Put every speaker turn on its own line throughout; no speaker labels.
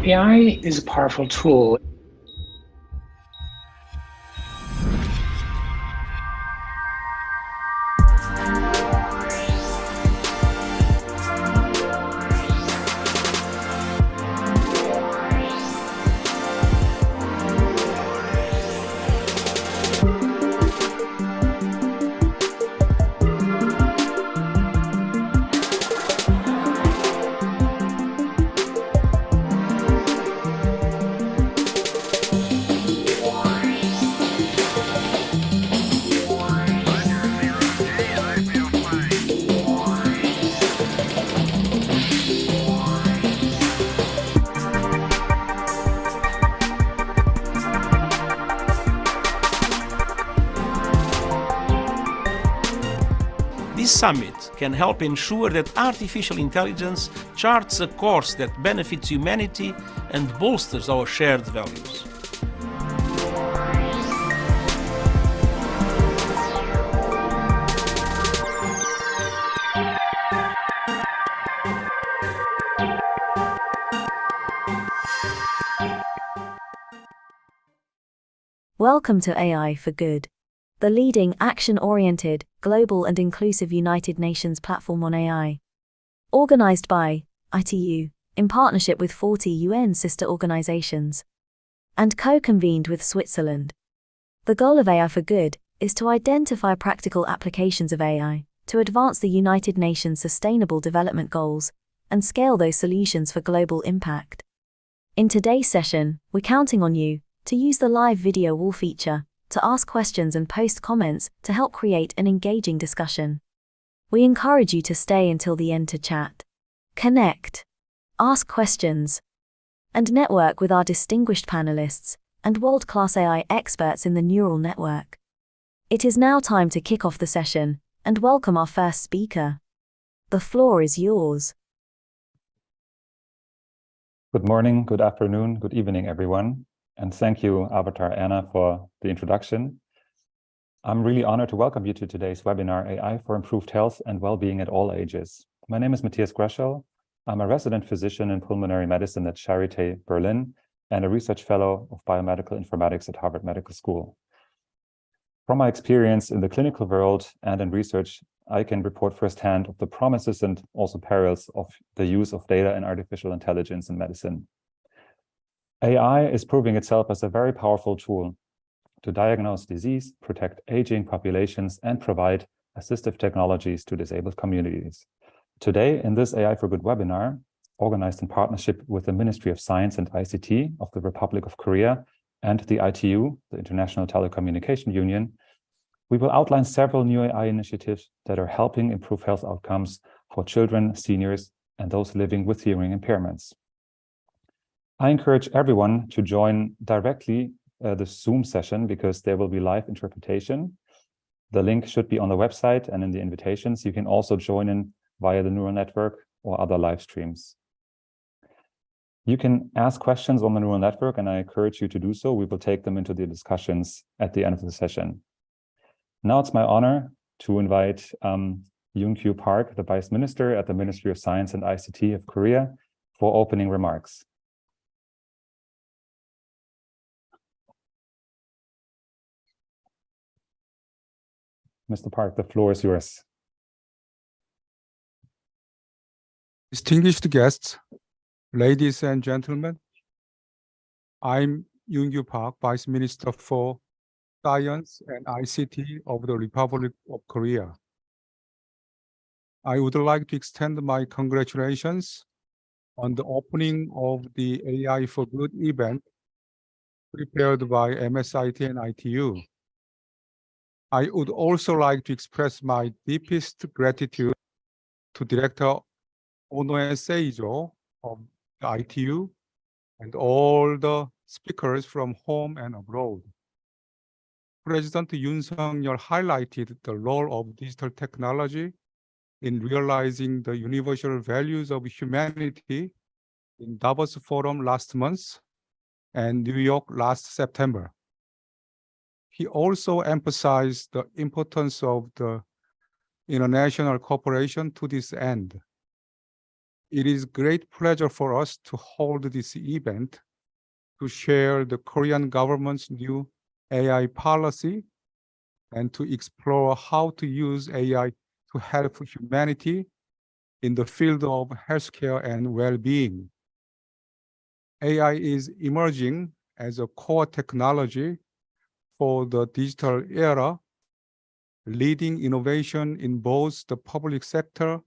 AI is a powerful tool.
This summit can help ensure that artificial intelligence charts a course that benefits humanity and bolsters our shared values.
Welcome to AI for Good, the leading action-oriented, global and inclusive United Nations platform on AI. Organized by ITU, in partnership with 40 UN sister organizations, and co-convened with Switzerland. The goal of AI for Good is to identify practical applications of AI to advance the United Nations Sustainable Development Goals and scale those solutions for global impact. In today's session, we're counting on you to use the live video wall feature to ask questions and post comments to help create an engaging discussion. We encourage you to stay until the end to chat, connect, ask questions, and network with our distinguished panelists and world-class AI experts in the neural network. It is now time to kick off the session and welcome our first speaker. The floor is yours.
Good morning, good afternoon, good evening, everyone. And thank you, Avatar Anna, for the introduction. I'm really honored to welcome you to today's webinar, AI for Improved Health and Well-Being at All Ages. My name is Matthias Groeschel. I'm a resident physician in pulmonary medicine at Charité, Berlin, and a research fellow of biomedical informatics at Harvard Medical School. From my experience in the clinical world and in research, I can report firsthand of the promises and also perils of the use of data and artificial intelligence in medicine. AI is proving itself as a very powerful tool to diagnose disease, protect aging populations, and provide assistive technologies to disabled communities. Today, in this AI for Good webinar, organized in partnership with the Ministry of Science and ICT of the Republic of Korea and the ITU, the International Telecommunication Union, we will outline several new AI initiatives that are helping improve health outcomes for children, seniors, and those living with hearing impairments. I encourage everyone to join directly the Zoom session because there will be live interpretation. The link should be on the website and in the invitations. You can also join in via the neural network or other live streams. You can ask questions on the neural network, and I encourage you to do so. We will take them into the discussions at the end of the session. Now it's my honor to invite Yun-Kyu Park, the Vice Minister at the Ministry of Science and ICT of Korea, for opening remarks. Mr. Park, the floor is yours.
Distinguished guests, ladies and gentlemen, I'm Yun-Kyu Park, Vice Minister for Science and ICT of the Republic of Korea. I would like to extend my congratulations on the opening of the AI for Good event prepared by MSIT and ITU. I would also like to express my deepest gratitude to Director Onoe Seizo of the ITU and all the speakers from home and abroad. President Yoon Suk-yeol highlighted the role of digital technology in realizing the universal values of humanity in Davos Forum last month and New York last September. He also emphasized the importance of the international cooperation to this end. It is great pleasure for us to hold this event to share the Korean government's new AI policy and to explore how to use AI to help humanity in the field of healthcare and well-being. AI is emerging as a core technology for the digital era, leading innovation in both the public sector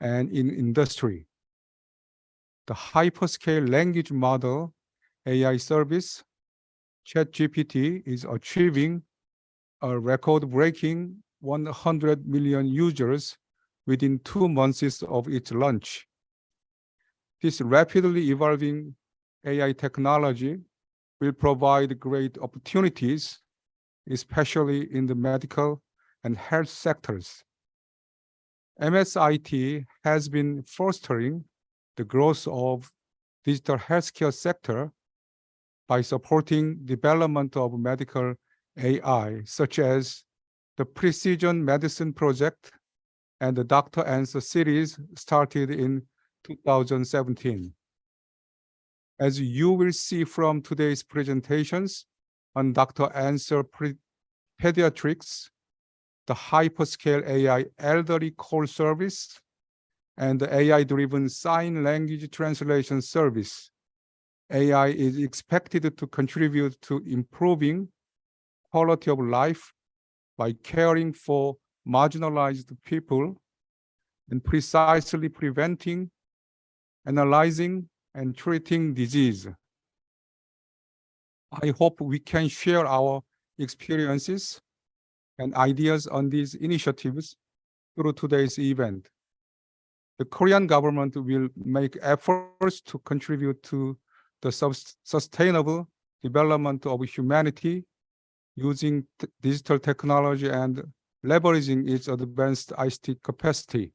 and in industry. The hyperscale language model AI service, ChatGPT, is achieving a record-breaking 100 million users within 2 months of its launch. This rapidly evolving AI technology will provide great opportunities, especially in the medical and health sectors. MSIT has been fostering the growth of digital healthcare sector by supporting development of medical AI, such as the Precision Medicine Project and the Dr. Answer series started in 2017. As you will see from today's presentations on Dr. Answer Pediatrics, the Hyperscale AI Elderly Call Service, and the AI-driven sign language translation service, AI is expected to contribute to improving quality of life by caring for marginalized people and precisely preventing, analyzing, and treating disease. I hope we can share our experiences and ideas on these initiatives through today's event. The Korean government will make efforts to contribute to the sustainable development of humanity using digital technology and leveraging its advanced ICT capacity.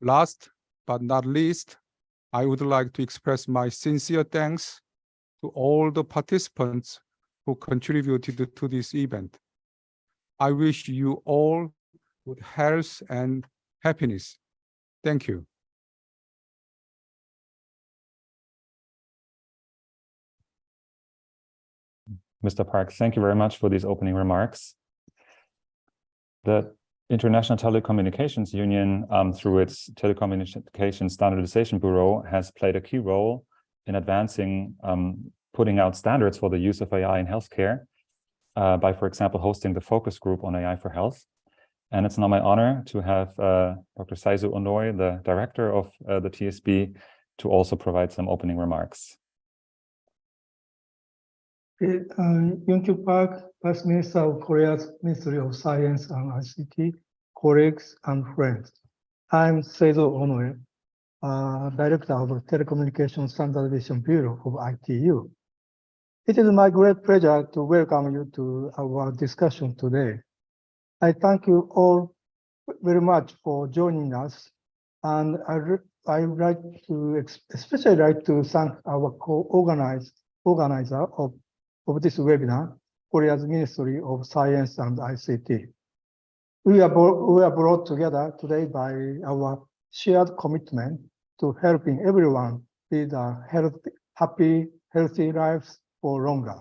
Last but not least, I would like to express my sincere thanks to all the participants who contributed to this event. I wish you all good health and happiness. Thank you.
Mr. Park, thank you very much for these opening remarks. The International Telecommunications Union, through its Telecommunication Standardization Bureau, has played a key role in advancing, putting out standards for the use of AI in healthcare by, for example, hosting the focus group on AI for health. And it's now my honor to have Dr. Seizo Onoe, the director of the TSB, to also provide some opening remarks.
Yun-Kyu Park, Vice Minister of Korea's Ministry of Science and ICT, colleagues and friends. I'm Seizo Onoe, Director of the Telecommunication Standardization Bureau of ITU. It is my great pleasure to welcome you to our discussion today. I thank you all very much for joining us, and I would like to especially like to thank our organizer of this webinar, Korea's Ministry of Science and ICT. We are brought together today by our shared commitment to helping everyone lead a happy, healthy lives for longer.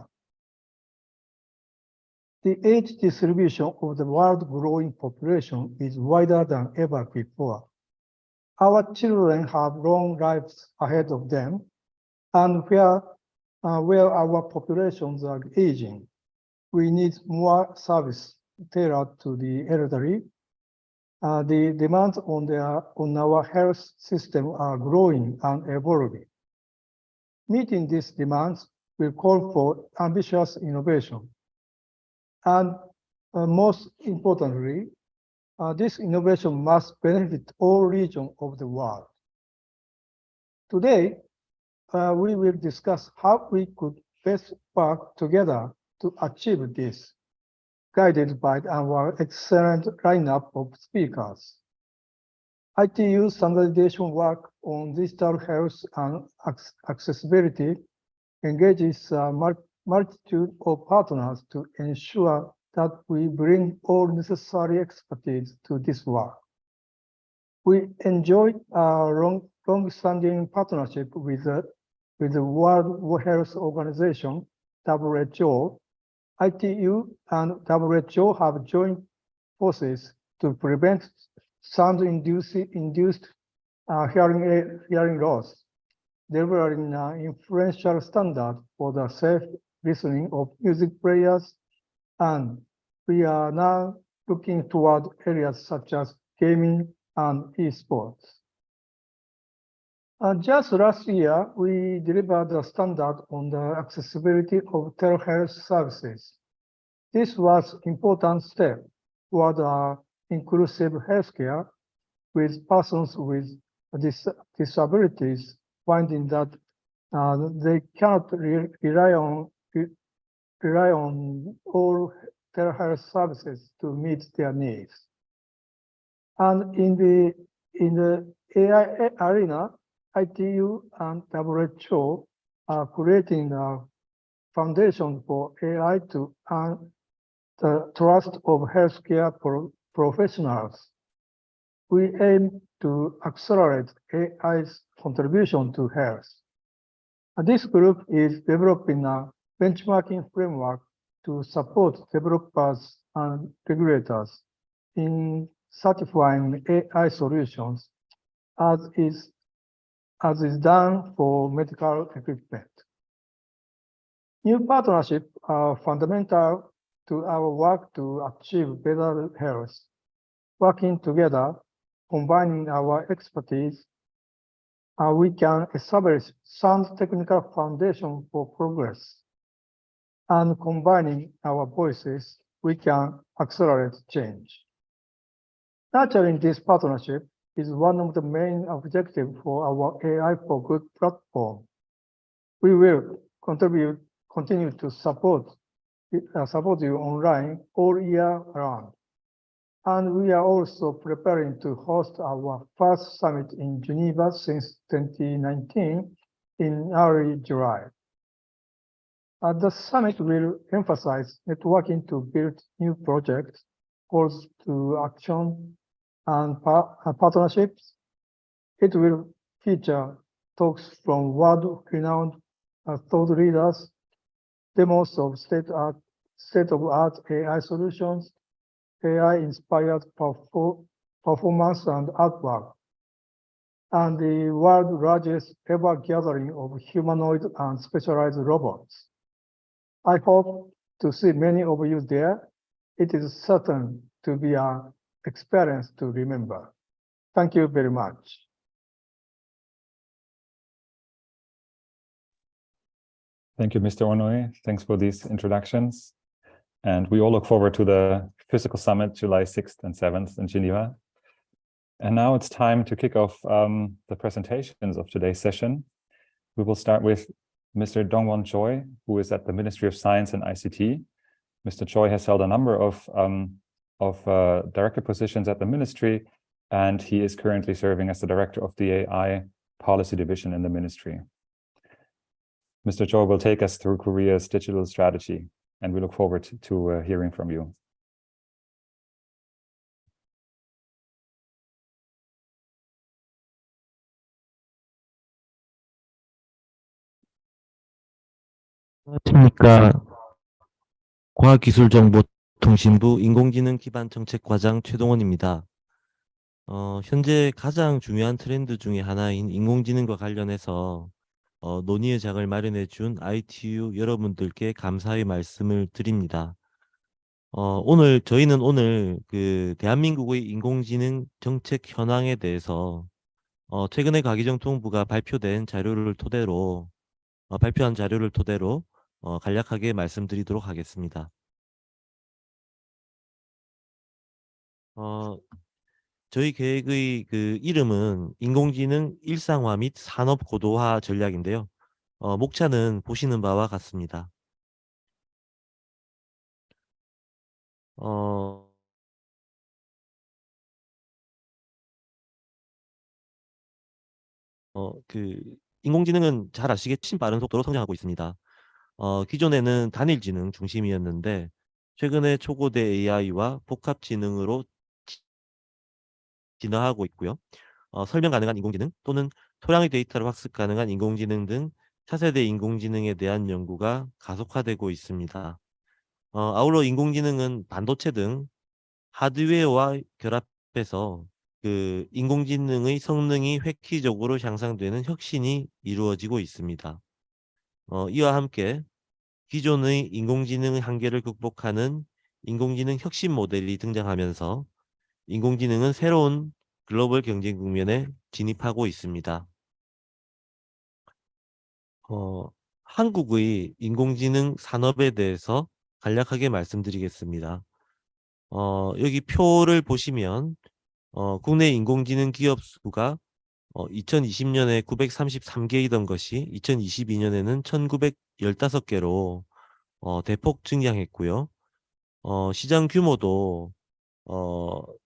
The age distribution of the world growing population is wider than ever before. Our children have long lives ahead of them, and where our populations are aging, we need more service tailored to the elderly. The demands on our health system are growing and evolving. Meeting these demands will call for ambitious innovation. And most importantly, this innovation must benefit all regions of the world. Today, we will discuss how we could best work together to achieve this, guided by our excellent lineup of speakers. ITU standardization work on digital health and accessibility engages a multitude of partners to ensure that we bring all necessary expertise to this work. We enjoy a long-standing partnership with the World Health Organization, WHO. ITU and WHO have joined forces to prevent sound-induced hearing loss, delivering an influential standard for the safe listening of music players, and we are now looking toward areas such as gaming and esports. Just last year, we delivered a standard on the accessibility of telehealth services. This was an important step toward inclusive healthcare with persons with disabilities, finding that they cannot rely on all telehealth services to meet their needs. And in the AI arena, ITU and WHO are creating a foundation for AI to earn the trust of healthcare professionals. We aim to accelerate AI's contribution to health. This group is developing a benchmarking framework to support developers and regulators in certifying AI solutions as is done for medical equipment. New partnerships are fundamental to our work to achieve better health. Working together, combining our expertise, we can establish sound technical foundation for progress. And combining our voices, we can accelerate change. Nurturing this partnership is one of the main objectives for our AI for Good platform. We will continue to support you online all year round. And we are also preparing to host our first summit in Geneva since 2019 in early July. The summit will emphasize networking to build new projects, calls to action, and partnerships. It will feature talks from world-renowned thought leaders, demos of state-of-art AI solutions, AI-inspired performance and artwork, and the world's largest ever gathering of humanoid and specialized robots. I hope to see many of you there. It is certain to be an experience to remember. Thank you very much.
Thank you, Mr. Onoe. Thanks for these introductions. And we all look forward to the physical summit, July 6th and 7th in Geneva. And now it's time to kick off the presentations of today's session. We will start with Mr. Dongweon Choi, who is at the Ministry of Science and ICT. Mr. Choi has held a number of director positions at the ministry, and he is currently serving as the director of the AI policy division in the ministry. Mr. Choi will take us through Korea's digital strategy, and we look forward to hearing from you.
안녕하십니까. 과학기술정보통신부 인공지능기반정책과장 최동원입니다. 현재 가장 중요한 트렌드 중에 하나인 인공지능과 관련해서 논의의 장을 마련해 준 ITU 여러분들께 감사의 말씀을 드립니다. 저희는 오늘 그 대한민국의 인공지능 정책 현황에 대해서 최근에 과기정통부가 발표한 자료를 토대로 간략하게 말씀드리도록 하겠습니다. 저희 계획의 그 이름은 인공지능 일상화 및 산업 고도화 전략인데요. 목차는 보시는 바와 같습니다. 인공지능은 잘 아시겠지만 빠른 속도로 성장하고 있습니다. 기존에는 단일지능 중심이었는데 최근에 초고대 AI와 복합지능으로 진화하고 있고요. 설명 가능한 인공지능 또는 토양의 데이터를 학습 가능한 인공지능 등 차세대 인공지능에 대한 연구가 가속화되고 있습니다. 아울러 인공지능은 반도체 등 하드웨어와 결합해서 그 인공지능의 성능이 획기적으로 향상되는 혁신이 이루어지고 있습니다. 이와 함께 기존의 인공지능의 한계를 극복하는 인공지능 혁신 모델이 등장하면서 인공지능은 새로운 글로벌 경쟁 국면에 진입하고 있습니다. 한국의 인공지능 산업에 대해서 간략하게 말씀드리겠습니다. 여기 표를 보시면 국내 인공지능 기업 수가 2020년에 933개이던 것이 2022년에는 1915개로 대폭 증량했고요. 시장 규모도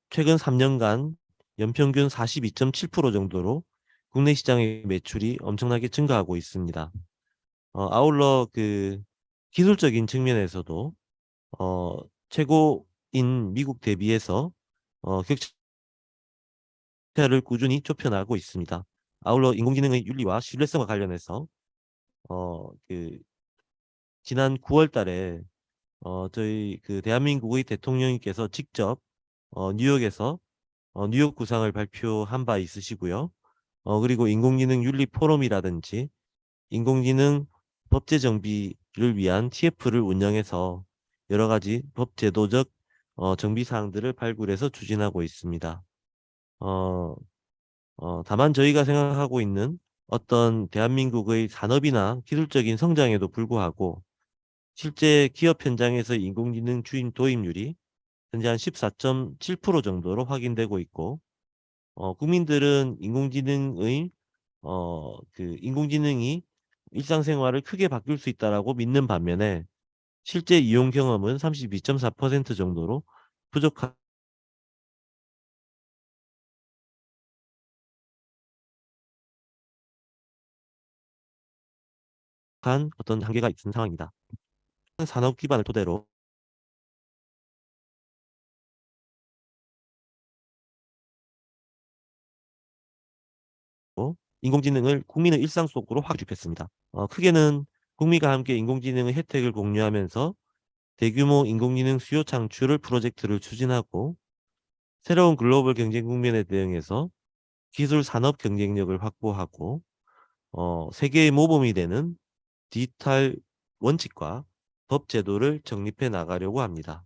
최근 3년간 연평균 42.7% 정도로 국내 시장의 매출이 엄청나게 증가하고 있습니다. 아울러 그 기술적인 측면에서도 최고인 미국 대비해서 격차를 꾸준히 좁혀나가고 있습니다. 아울러 인공지능의 윤리와 신뢰성과 관련해서 그 지난 9월 달에 저희 그 대한민국의 대통령님께서 직접 뉴욕에서 뉴욕 구상을 발표한 바 있으시고요. 그리고 인공지능 윤리 포럼이라든지 인공지능 법제 정비를 위한 TF를 운영해서 여러 가지 법제도적 정비 사항들을 발굴해서 추진하고 있습니다. 다만 저희가 생각하고 있는 어떤 대한민국의 산업이나 기술적인 성장에도 불구하고 실제 기업 현장에서 인공지능 주임 도입률이 현재 한 14.7% 정도로 확인되고 있고, 국민들은 인공지능이 일상생활을 크게 바뀔 수 있다라고 믿는 반면에 실제 이용 경험은 32.4% 정도로 부족한 어떤 한계가 있는 상황입니다. 산업 기반을 토대로 인공지능을 국민의 일상 속으로 확 주입했습니다. 크게는 국민과 함께 인공지능의 혜택을 공유하면서 대규모 인공지능 수요 창출을 프로젝트를 추진하고 새로운 글로벌 경쟁 국면에 대응해서 기술 산업 경쟁력을 확보하고 세계의 모범이 되는 디지털 원칙과 법 제도를 정립해 나가려고 합니다.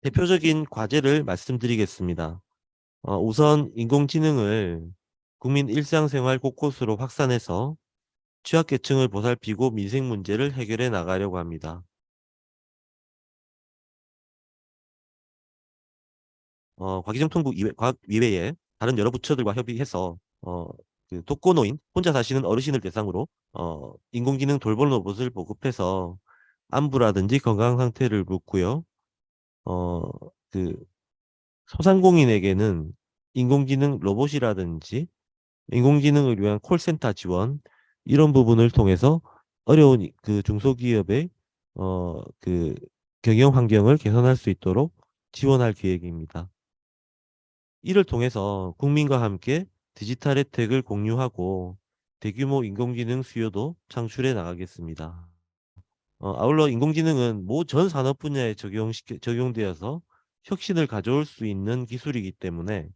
대표적인 과제를 말씀드리겠습니다. 우선 인공지능을 국민 일상생활 곳곳으로 확산해서 취약계층을 보살피고 민생 문제를 해결해 나가려고 합니다. 과기정통부 과학위회에 다른 여러 부처들과 협의해서 그 독거노인, 혼자 사시는 어르신을 대상으로 인공지능 돌봄 로봇을 보급해서 안부라든지 건강 상태를 묻고요. 그 소상공인에게는 인공지능 로봇이라든지 인공지능을 위한 콜센터 지원 이런 부분을 통해서 어려운 그 중소기업의 그 경영 환경을 개선할 수 있도록 지원할 계획입니다. 이를 통해서 국민과 함께 디지털 혜택을 공유하고 대규모 인공지능 수요도 창출해 나가겠습니다. 아울러 인공지능은 전 산업 분야에 적용되어서 혁신을 가져올 수 있는 기술이기 때문에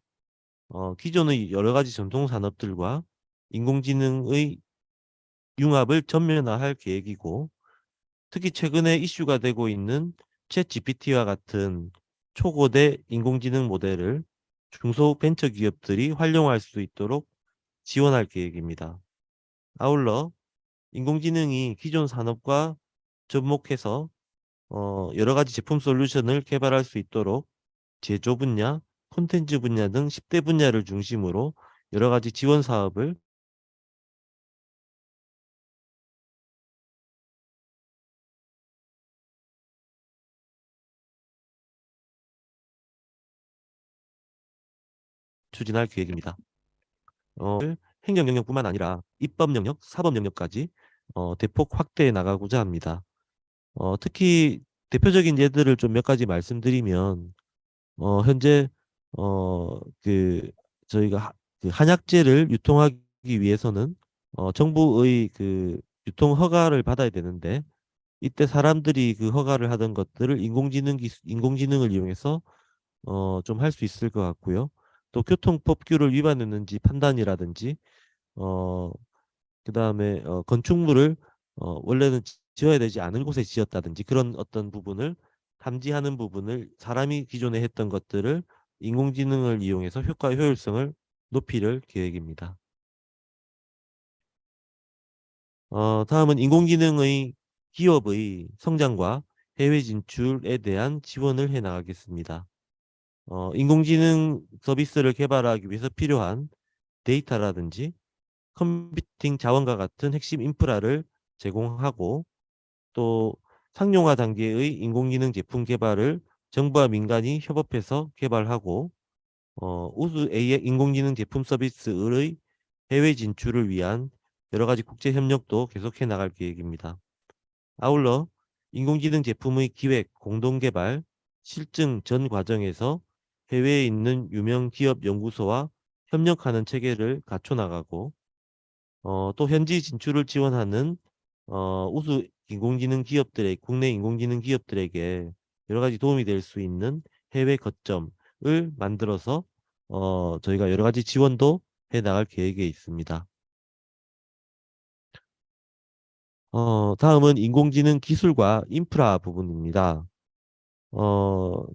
기존의 여러 가지 전통 산업들과 인공지능의 융합을 전면화할 계획이고, 특히 최근에 이슈가 되고 있는 챗 GPT와 같은 초고대 인공지능 모델을 중소 벤처기업들이 활용할 수 있도록 지원할 계획입니다. 아울러 인공지능이 기존 산업과 접목해서 여러 가지 제품 솔루션을 개발할 수 있도록 제조 분야, 콘텐츠 분야 등 10대 분야를 중심으로 여러 가지 지원 사업을 추진할 계획입니다. 행정 영역뿐만 아니라 입법 영역, 사법 영역까지 대폭 확대해 나가고자 합니다. 특히 대표적인 예들을 좀 몇 가지 말씀드리면 현재 그 저희가 그 한약재를 유통하기 위해서는 정부의 그 유통 허가를 받아야 되는데 이때 사람들이 그 허가를 하던 것들을 인공지능을 이용해서 좀 할 수 있을 것 같고요. 또 교통법규를 위반했는지 판단이라든지 어, 그다음에 건축물을 원래는 지어야 되지 않을 곳에 지었다든지 그런 어떤 부분을 탐지하는 부분을 사람이 기존에 했던 것들을 인공지능을 이용해서 효율성을 높이를 계획입니다. 다음은 인공지능의 기업의 성장과 해외 진출에 대한 지원을 해 나가겠습니다. 인공지능 서비스를 개발하기 위해서 필요한 데이터라든지 컴퓨팅 자원과 같은 핵심 인프라를 제공하고 또 상용화 단계의 인공지능 제품 개발을 정부와 민간이 협업해서 개발하고 우수 AI 인공지능 제품 서비스의 해외 진출을 위한 여러 가지 국제 협력도 계속해 나갈 계획입니다. 아울러 인공지능 제품의 기획, 공동 개발, 실증 전 과정에서 해외에 있는 유명 기업 연구소와 협력하는 체계를 갖춰 나가고 또 현지 진출을 지원하는 우수 인공지능 기업들의 국내 인공지능 기업들에게 여러 가지 도움이 될 수 있는 해외 거점을 만들어서 저희가 여러 가지 지원도 해 나갈 계획에 있습니다. 다음은 인공지능 기술과 인프라 부분입니다.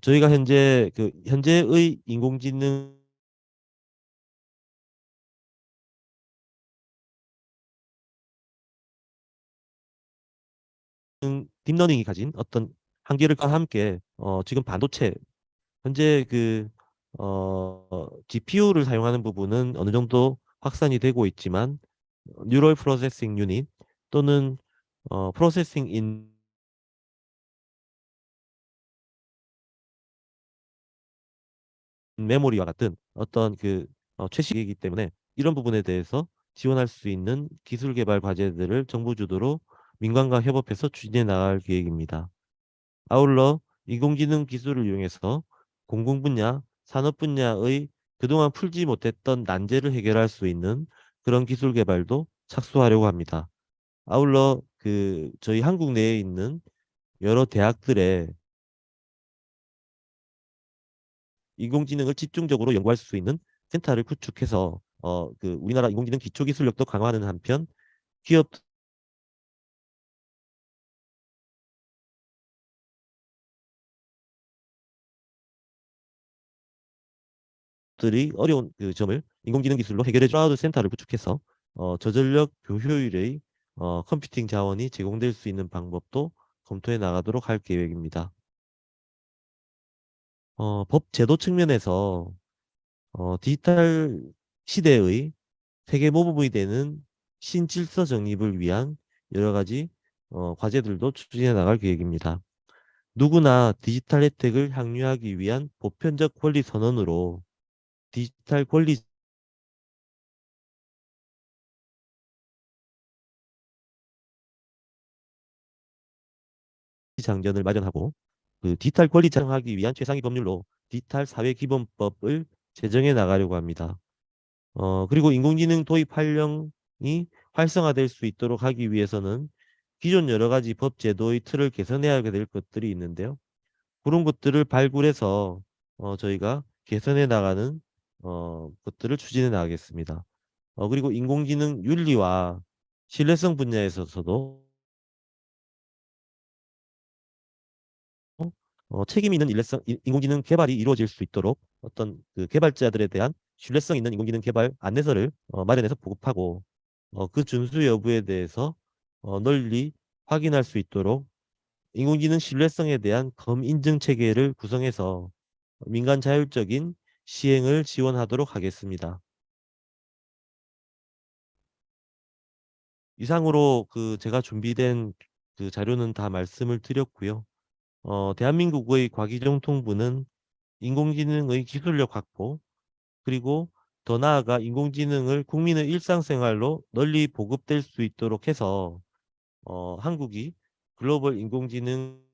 저희가 현재의 인공지능 딥러닝이 가진 어떤 한계를과 함께 지금 반도체 현재 GPU를 사용하는 부분은 어느 정도 확산이 되고 있지만 뉴럴 프로세싱 유닛 또는 프로세싱 인 메모리와 같은 어떤 최신이기 때문에 이런 부분에 대해서 지원할 수 있는 기술 개발 과제들을 정부 주도로 민간과 협업해서 추진해 나갈 계획입니다. 아울러 인공지능 기술을 이용해서 공공 분야, 산업 분야의 그동안 풀지 못했던 난제를 해결할 수 있는 그런 기술 개발도 착수하려고 합니다. 아울러 저희 한국 내에 있는 여러 대학들의 인공지능을 집중적으로 연구할 수 있는 센터를 구축해서 우리나라 인공지능 기초기술력도 강화하는 한편 기업들이 어려운 점을 인공지능 기술로 해결해 클라우드 센터를 구축해서 저전력 교효율의 컴퓨팅 자원이 제공될 수 있는 방법도 검토해 나가도록 할 계획입니다. 법 제도 측면에서 디지털 시대의 세계 모범이 되는 신질서 정립을 위한 여러 가지 과제들도 추진해 나갈 계획입니다. 누구나 디지털 혜택을 향유하기 위한 보편적 권리 선언으로 디지털 권리 장전을 마련하고 디지털 권리 장하기 위한 최상위 법률로 디지털 사회기본법을 제정해 나가려고 합니다. 그리고 인공지능 도입 활용이 활성화될 수 있도록 하기 위해서는 기존 여러 가지 법 제도의 틀을 개선해야 될 것들이 있는데요. 그런 것들을 발굴해서 저희가 개선해 나가는 것들을 추진해 나가겠습니다. 그리고 인공지능 윤리와 신뢰성 분야에서도 책임 있는 인공지능 개발이 이루어질 수 있도록 어떤 개발자들에 대한 신뢰성 있는 인공지능 개발 안내서를 마련해서 보급하고 그 준수 여부에 대해서 널리 확인할 수 있도록 인공지능 신뢰성에 대한 검인증 체계를 구성해서 민간 자율적인 시행을 지원하도록 하겠습니다. 이상으로 제가 준비된 자료는 다 말씀을 드렸고요. 대한민국의 과기정통부는 인공지능의 기술력 확보, 그리고 더 나아가 인공지능을 국민의 일상생활로 널리 보급될 수 있도록 해서 한국이 글로벌 인공지능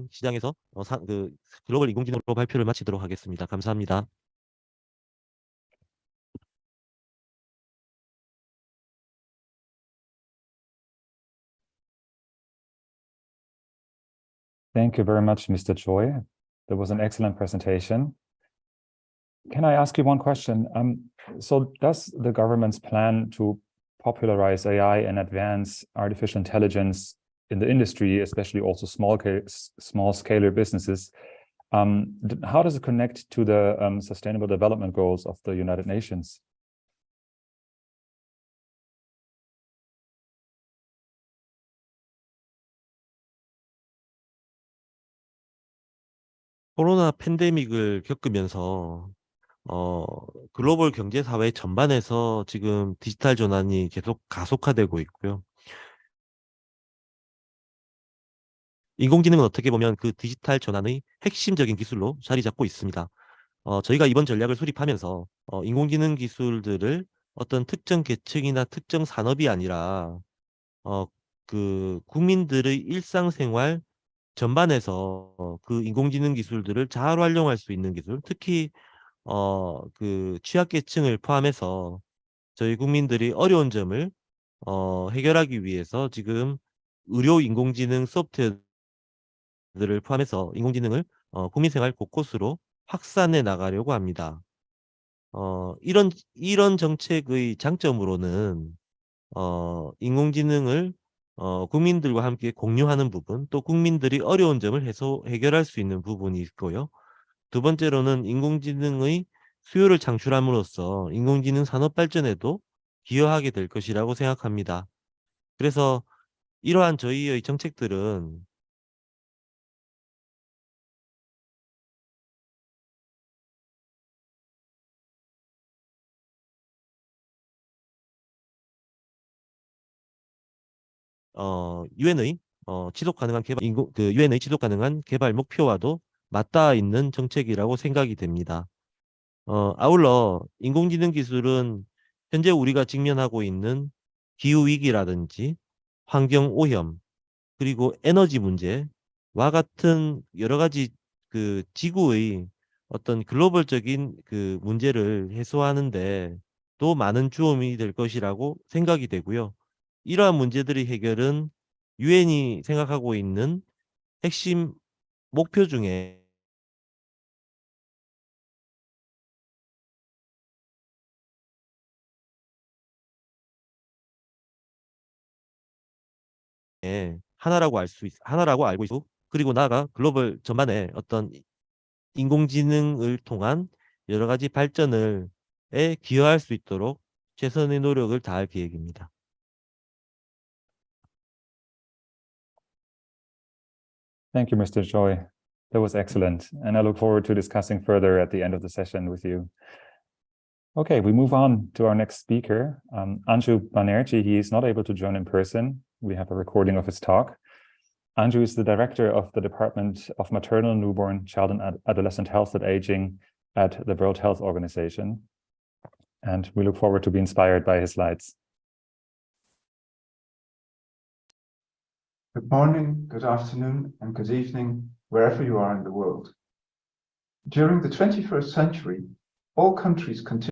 시장에서 글로벌 인공지능으로 발표를 마치도록 하겠습니다. 감사합니다.
Thank you very much, Mr. Choi. That was an excellent presentation. Can I ask you one question? So does the government's plan to popularize AI and advance artificial intelligence in the industry, especially also small scaler businesses, how does it connect to the Sustainable Development Goals of the United Nations?
코로나 팬데믹을 겪으면서 글로벌 경제 사회 전반에서 지금 디지털 전환이 계속 가속화되고 있고요. 인공지능은 어떻게 보면 그 디지털 전환의 핵심적인 기술로 자리 잡고 있습니다. 저희가 이번 전략을 수립하면서 인공지능 기술들을 어떤 특정 계층이나 특정 산업이 아니라 그 국민들의 일상생활 전반에서 그 인공지능 기술들을 잘 활용할 수 있는 기술, 특히 그 취약계층을 포함해서 저희 국민들이 어려운 점을 해결하기 위해서 지금 의료 인공지능 소프트웨어들을 포함해서 인공지능을 국민생활 곳곳으로 확산해 나가려고 합니다. 이런 정책의 장점으로는 인공지능을 국민들과 함께 공유하는 부분, 또 국민들이 어려운 점을 해결할 수 있는 부분이 있고요. 두 번째로는 인공지능의 수요를 창출함으로써 인공지능 산업 발전에도 기여하게 될 것이라고 생각합니다. 그래서 이러한 저희의 정책들은 유엔의 지속 가능한 개발 유엔의 지속 가능한 개발 목표와도 맞닿아 있는 정책이라고 생각이 됩니다. 아울러 인공지능 기술은 현재 우리가 직면하고 있는 기후 위기라든지 환경 오염, 그리고 에너지 문제와 같은 여러 가지 그 지구의 어떤 글로벌적인 그 문제를 해소하는데 또 많은 주범이 될 것이라고 생각이 되고요. 이러한 문제들의 해결은 유엔이 생각하고 있는 핵심 목표 중에 하나라고 알고 있고, 그리고 나아가 글로벌 전반에 어떤 인공지능을 통한 여러 가지 발전을 기여할 수 있도록 최선의 노력을 다할 계획입니다.
Thank you, Mr. Choi. That was excellent. And I look forward to discussing further at the end of the session with you. Okay, we move on to our next speaker, Anshu Banerjee. He is not able to join in person. We have a recording of his talk. Anshu is the director of the Department of Maternal, Newborn, Child and Adolescent Health and Aging at the World Health Organization. And we look forward to be inspired by his slides.
Good morning, good afternoon, and good evening, wherever you are in the world. During the 21st century, all countries continue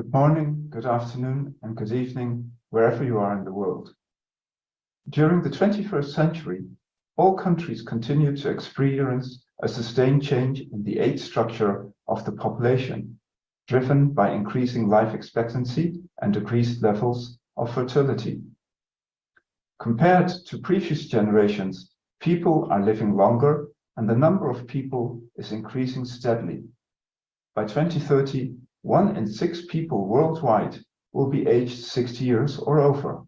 Good morning, good afternoon, and good evening, wherever you are in the world. During the 21st century, all countries continue to experience a sustained change in the age structure of the population, driven by increasing life expectancy and decreased levels of fertility. Compared to previous generations, people are living longer and the number of people is increasing steadily. By 2030, 1 in 6 people worldwide will be aged 60 years or over.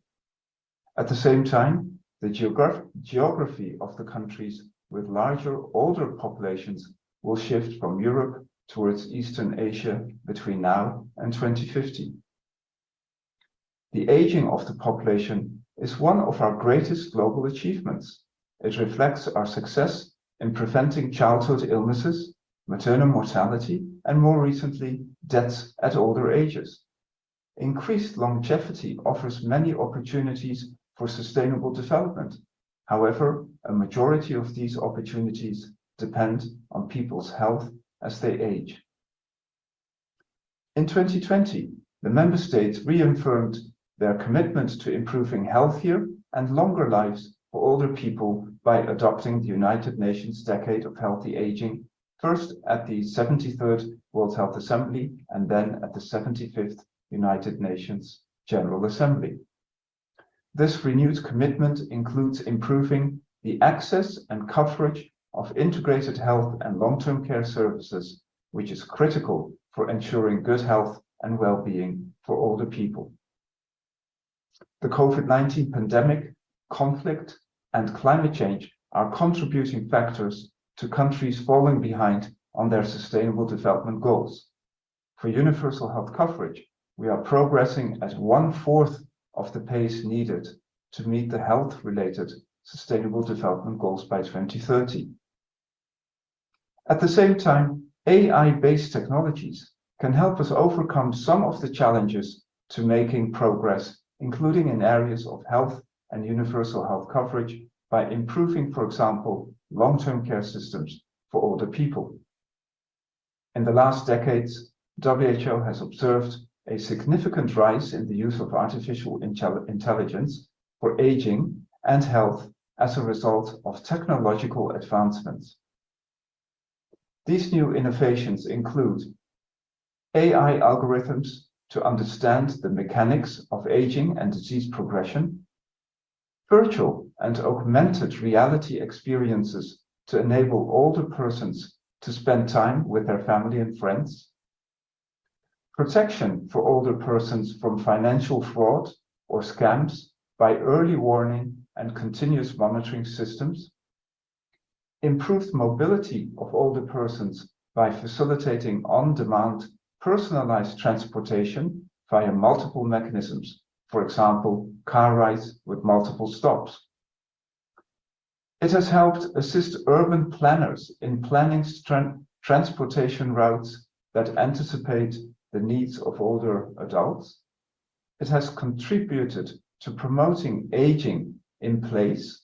At the same time, the geography of the countries with larger, older populations will shift from Europe towards Eastern Asia between now and 2050. The aging of the population is one of our greatest global achievements. It reflects our success in preventing childhood illnesses, maternal mortality, and more recently, deaths at older ages. Increased longevity offers many opportunities for sustainable development. However, a majority of these opportunities depend on people's health as they age. In 2020, the member states reaffirmed their commitment to improving healthier and longer lives for older people by adopting the United Nations Decade of Healthy Aging, first at the 73rd World Health Assembly and then at the 75th United Nations General Assembly. This renewed commitment includes improving the access and coverage of integrated health and long-term care services, which is critical for ensuring good health and well-being for older people. The COVID-19 pandemic, conflict, and climate change are contributing factors to countries falling behind on their sustainable development goals. For universal health coverage, we are progressing at 1/4 of the pace needed to meet the health-related sustainable development goals by 2030. At the same time, AI-based technologies can help us overcome some of the challenges to making progress, including in areas of health and universal health coverage, by improving, for example, long-term care systems for older people. In the last decades, WHO has observed a significant rise in the use of artificial intelligence for aging and health as a result of technological advancements. These new innovations include AI algorithms to understand the mechanics of aging and disease progression, virtual and augmented reality experiences to enable older persons to spend time with their family and friends, protection for older persons from financial fraud or scams by early warning and continuous monitoring systems, improved mobility of older persons by facilitating on-demand personalized transportation via multiple mechanisms, for example, car rides with multiple stops. It has helped assist urban planners in planning transportation routes that anticipate the needs of older adults. It has contributed to promoting aging in place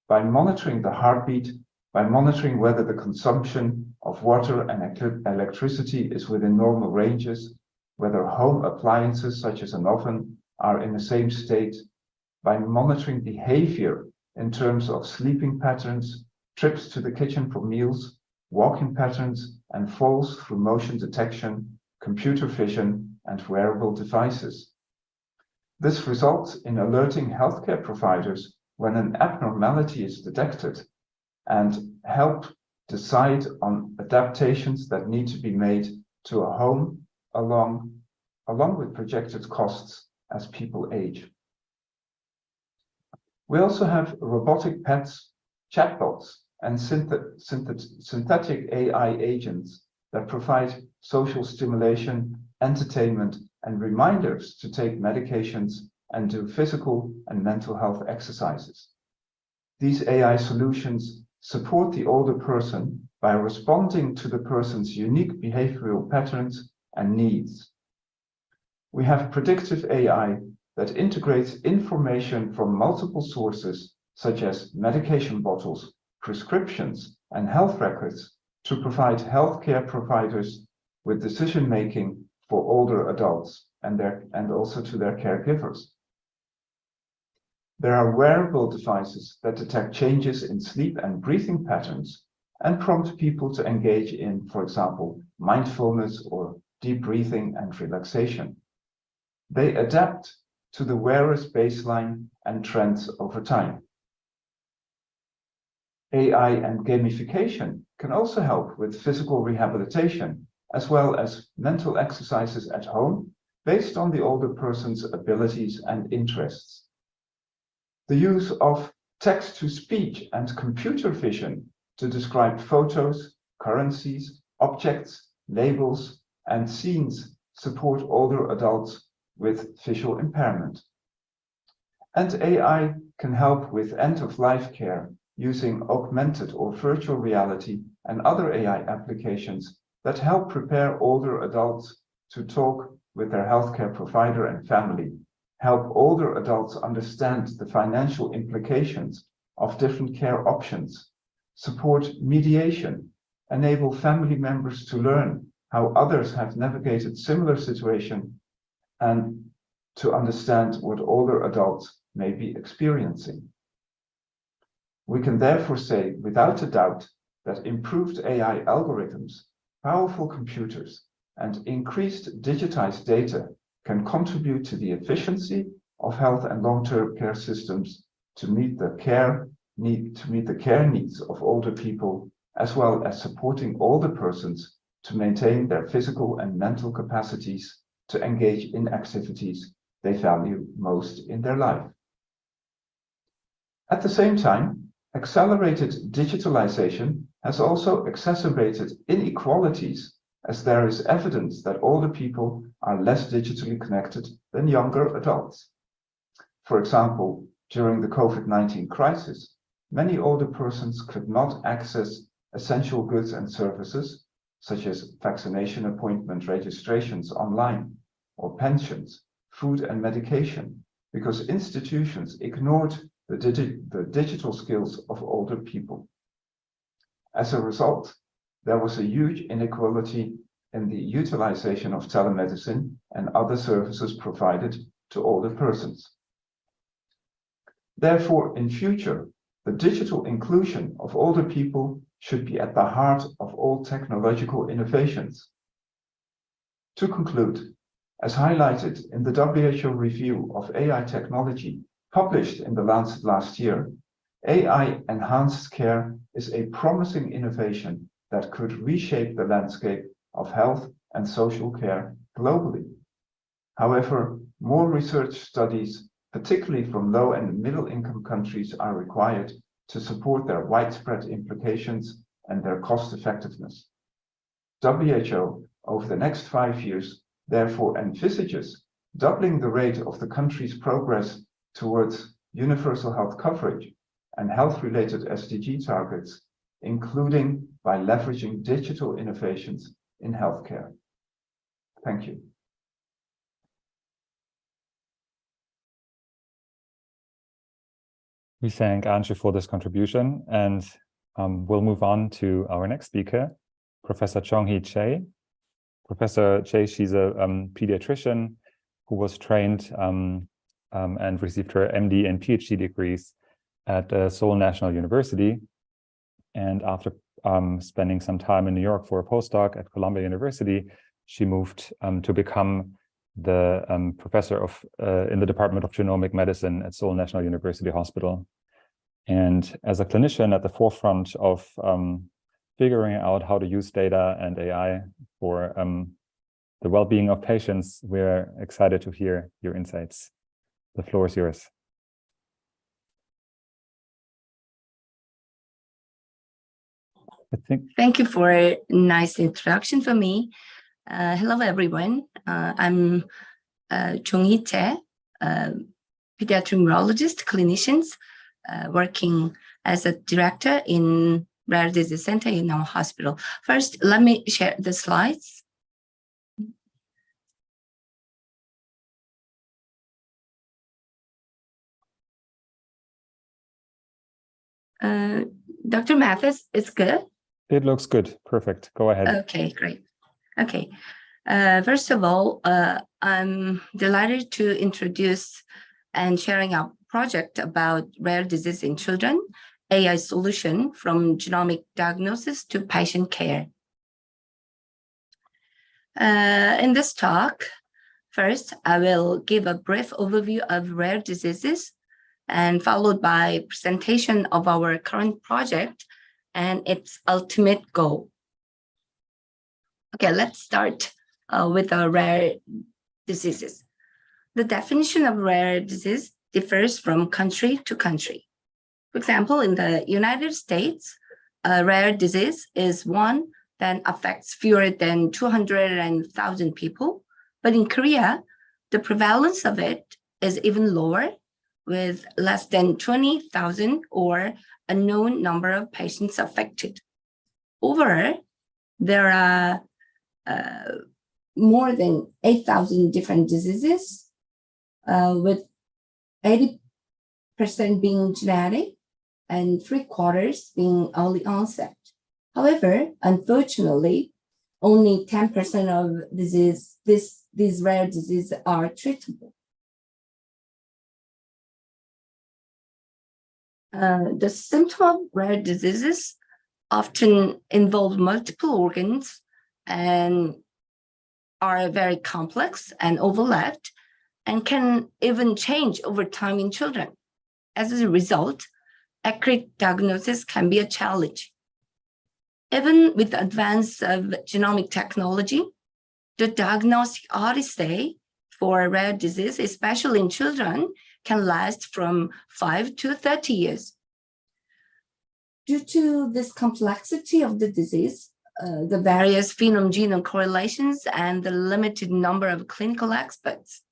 by monitoring the heartbeat, by monitoring whether the consumption of water and electricity is within normal ranges, whether home appliances such as an oven are in the same state, by monitoring behavior in terms of sleeping patterns, trips to the kitchen for meals, walking patterns, and falls through motion detection, computer vision, and wearable devices. This results in alerting healthcare providers when an abnormality is detected and help decide on adaptations that need to be made to a home along with projected costs as people age. We also have robotic pets, chatbots, and synthetic AI agents that provide social stimulation, entertainment, and reminders to take medications and do physical and mental health exercises. These AI solutions support the older person by responding to the person's unique behavioral patterns and needs. We have predictive AI that integrates information from multiple sources, such as medication bottles, prescriptions, and health records, to provide healthcare providers with decision-making for older adults and also to their caregivers. There are wearable devices that detect changes in sleep and breathing patterns and prompt people to engage in, for example, mindfulness or deep breathing and relaxation. They adapt to the wearer's baseline and trends over time. AI and gamification can also help with physical rehabilitation, as well as mental exercises at home, based on the older person's abilities and interests. The use of text-to-speech and computer vision to describe photos, currencies, objects, labels, and scenes support older adults with visual impairment. And AI can help with end-of-life care using augmented or virtual reality and other AI applications that help prepare older adults to talk with their healthcare provider and family, help older adults understand the financial implications of different care options, support mediation, enable family members to learn how others have navigated similar situations, and to understand what older adults may be experiencing. We can therefore say without a doubt that improved AI algorithms, powerful computers, and increased digitized data can contribute to the efficiency of health and long-term care systems to meet the care needs of older people, as well as supporting older persons to maintain their physical and mental capacities to engage in activities they value most in their life. At the same time, accelerated digitalization has also exacerbated inequalities, as there is evidence that older people are less digitally connected than younger adults. For example, during the COVID-19 crisis, many older persons could not access essential goods and services, such as vaccination appointment registrations online, or pensions, food and medication, because institutions ignored the digital skills of older people. As a result, there was a huge inequality in the utilization of telemedicine and other services provided to older persons. Therefore, in future, the digital inclusion of older people should be at the heart of all technological innovations. To conclude, as highlighted in the WHO review of AI technology published in The Lancet last year, AI-enhanced care is a promising innovation that could reshape the landscape of health and social care globally. However, more research studies, particularly from low and middle-income countries, are required to support their widespread implications and their cost-effectiveness. WHO, over the next 5 years, therefore envisages doubling the rate of the country's progress towards universal health coverage and health-related SDG targets, including by leveraging digital innovations in healthcare. Thank you.
We thank Anshu for this contribution, and we'll move on to our next speaker, Professor Jong-Hee Chae. Professor Chae, she's a pediatrician who was trained and received her MD and PhD degrees at Seoul National University. And after spending some time in New York for a postdoc at Columbia University, she moved to become the professor in the Department of Genomic Medicine at Seoul National University Hospital. And as a clinician at the forefront of figuring out how to use data and AI for the well-being of patients, we're excited to hear your insights. The floor is yours.
Thank you for a nice introduction for me. Hello, everyone. I'm Jong-Hee Chae, pediatric neurologist, clinician, working as a director in Rare Disease Center in our hospital. First, let me share the slides. Dr. Mathis, it's good?
It looks good. Perfect. Go ahead.
Okay, great. Okay. First of all, I'm delighted to introduce and sharing our project about rare disease in children, AI solution from genomic diagnosis to patient care. In this talk, first, I will give a brief overview of rare diseases, and followed by presentation of our current project and its ultimate goal. Okay, let's start with a rare diseases. The definition of rare disease differs from country to country. For example, in the United States, a rare disease is one that affects fewer than 200,000 people. But in Korea, the prevalence of it is even lower, with less than 20,000 or a known number of patients affected. Overall, there are more than 8,000 different diseases, with 80% being genetic and 3/4 being early onset. However, unfortunately, only 10% of these rare diseases are treatable. The symptoms of rare diseases often involve multiple organs and are very complex and overlapped, and can even change over time in children. As a result, accurate diagnosis can be a challenge. Even with the advance of genomic technology, the diagnostic odyssey for rare disease, especially in children, can last from 5 to 30 years. Due to this complexity of the disease, the various phenome-genome correlations, and the limited number of clinical experts.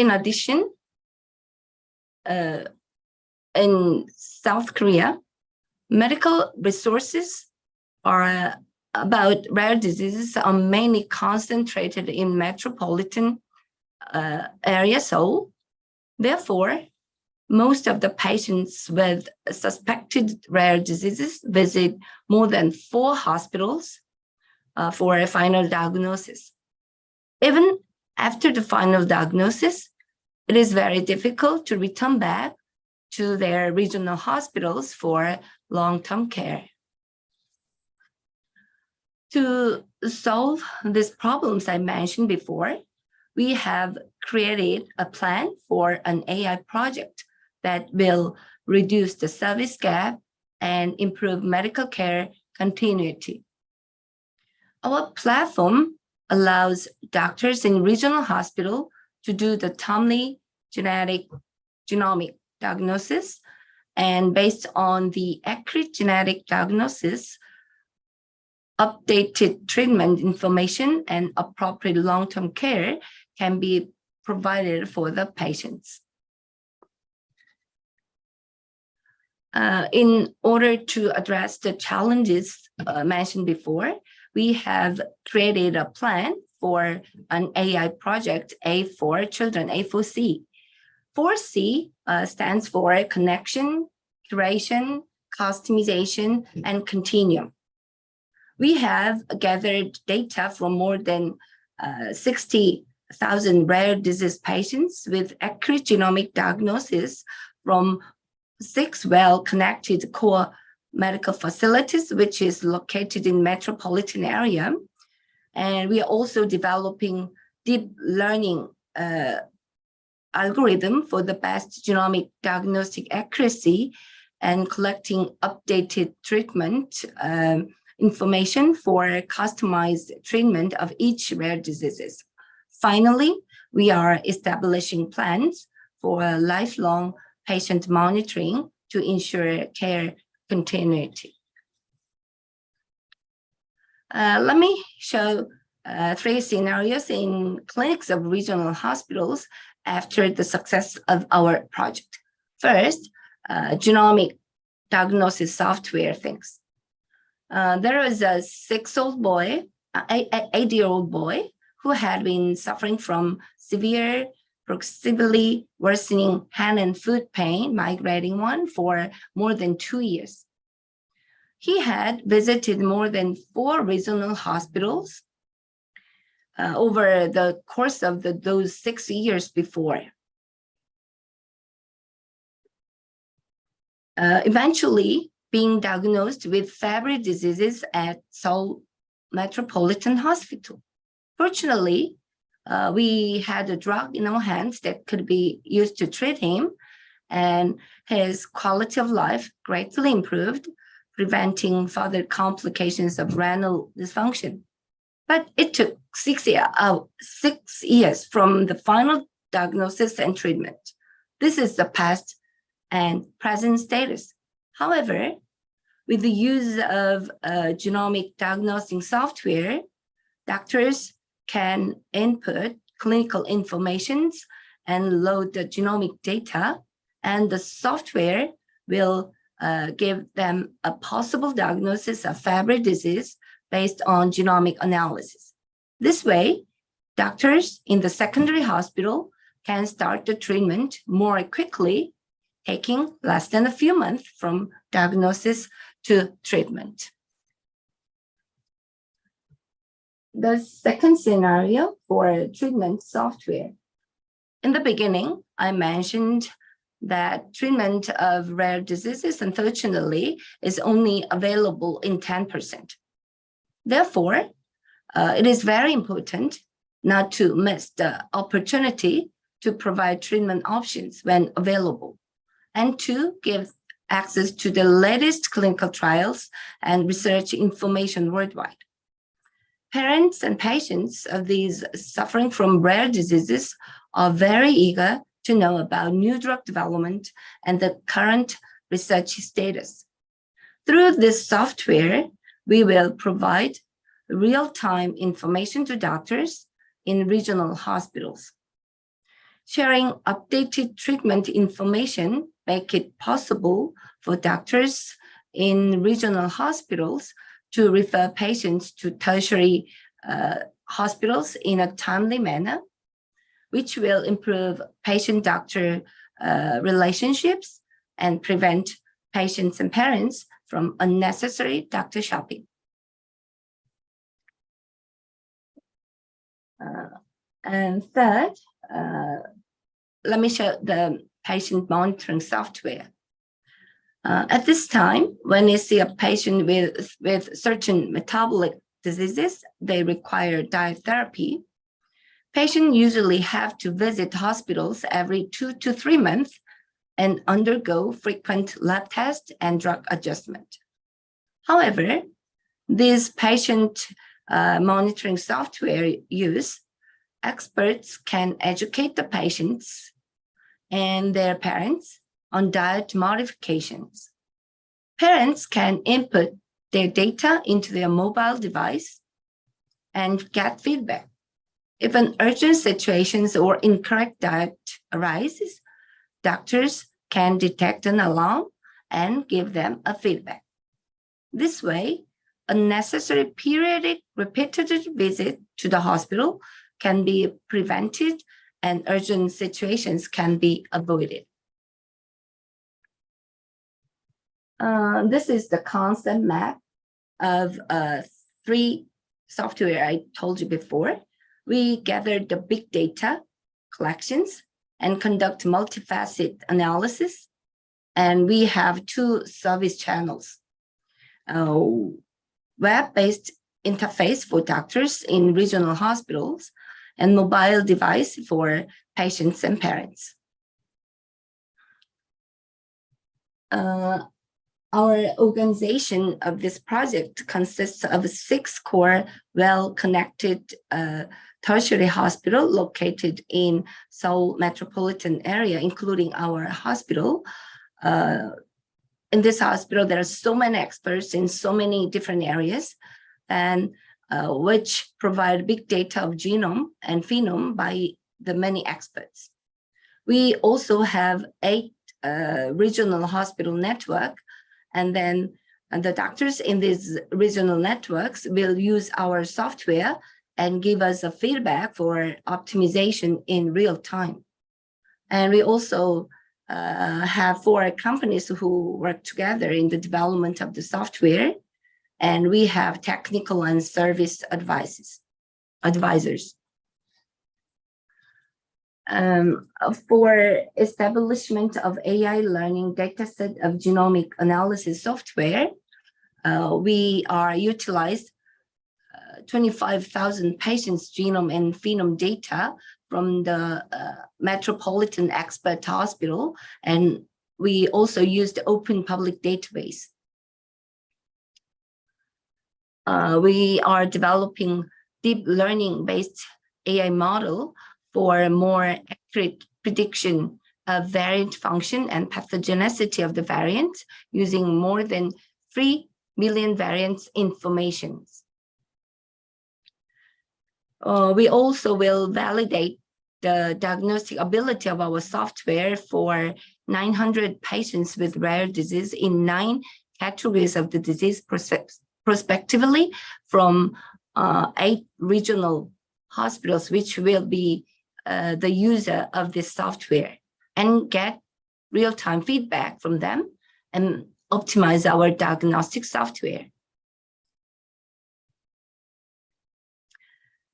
In addition, in South Korea, medical resources about rare diseases are mainly concentrated in metropolitan area, Seoul. Therefore, most of the patients with suspected rare diseases visit more than 4 hospitals for a final diagnosis. Even after the final diagnosis, it is very difficult to return back to their regional hospitals for long-term care. To solve these problems I mentioned before, we have created a plan for an AI project that will reduce the service gap and improve medical care continuity. Our platform allows doctors in regional hospital to do the timely genomic diagnosis, and based on the accurate genetic diagnosis, updated treatment information and appropriate long-term care can be provided for the patients. In order to address the challenges mentioned before, we have created a plan for an AI project, A for children, A4C. 4C stands for connection, curation, customization, and continuum. We have gathered data from more than 60,000 rare disease patients with accurate genomic diagnosis from 6 well-connected core medical facilities, which is located in metropolitan area. And we are also developing deep learning algorithm for the best genomic diagnostic accuracy and collecting updated treatment information for customized treatment of each rare diseases. Finally, we are establishing plans for lifelong patient monitoring to ensure care continuity. Let me show 3 scenarios in clinics of regional hospitals after the success of our project. First, genomic diagnosis software things. There was a 8-year-old boy who had been suffering from severe, progressively worsening hand and foot pain, migrating one, for more than 2 years. He had visited more than 4 regional hospitals over the course of those 6 years before. Eventually, being diagnosed with Fabry diseases at Seoul Metropolitan Hospital. Fortunately, we had a drug in our hands that could be used to treat him, and his quality of life greatly improved, preventing further complications of renal dysfunction. But it took 6 years from the final diagnosis and treatment. This is the past and present status. However, with the use of genomic diagnosing software, doctors can input clinical information and load the genomic data, and the software will give them a possible diagnosis of Fabry disease based on genomic analysis. This way, doctors in the secondary hospital can start the treatment more quickly, taking less than a few months from diagnosis to treatment. The second scenario for treatment software. In the beginning, I mentioned that treatment of rare diseases, unfortunately, is only available in 10%. Therefore, it is very important not to miss the opportunity to provide treatment options when available, and to give access to the latest clinical trials and research information worldwide. Parents and patients of these suffering from rare diseases are very eager to know about new drug development and the current research status. Through this software, we will provide real-time information to doctors in regional hospitals. Sharing updated treatment information make it possible for doctors in regional hospitals to refer patients to tertiary hospitals in a timely manner, which will improve patient-doctor relationships and prevent patients and parents from unnecessary doctor shopping. And third, let me show the patient monitoring software. At this time, when you see a patient with certain metabolic diseases, they require diet therapy. Patients usually have to visit hospitals every 2 to 3 months and undergo frequent lab tests and drug adjustment. However, this patient monitoring software use, experts can educate the patients and their parents on diet modifications. Parents can input their data into their mobile device and get feedback. If an urgent situation or incorrect diet arises, doctors can detect an alarm and give them a feedback. This way, unnecessary periodic repeated visit to the hospital can be prevented and urgent situations can be avoided. This is the concept map of 3 software I told you before. We gather the big data collections and conduct multifaceted analysis. And we have 2 service channels. Web-based interface for doctors in regional hospitals and mobile device for patients and parents. Our organization of this project consists of 6 core well-connected tertiary hospital located in Seoul metropolitan area, including our hospital. In this hospital, there are so many experts in so many different areas, and which provide big data of genome and phenome by the many experts. We also have 8 regional hospital network, and then the doctors in these regional networks will use our software and give us a feedback for optimization in real time. And we also have 4 companies who work together in the development of the software, and we have technical and service advisors. For establishment of AI learning dataset of genomic analysis software, we are utilized 25,000 patients' genome and phenome data from the Metropolitan Expert Hospital, and we also use the open public database. We are developing deep learning-based AI model for a more accurate prediction of variant function and pathogenicity of the variant using more than 3 million variants informations. We also will validate the diagnostic ability of our software for 900 patients with rare disease in 9 categories of the disease prospectively from 8 regional hospitals, which will be the user of this software, and get real-time feedback from them and optimize our diagnostic software.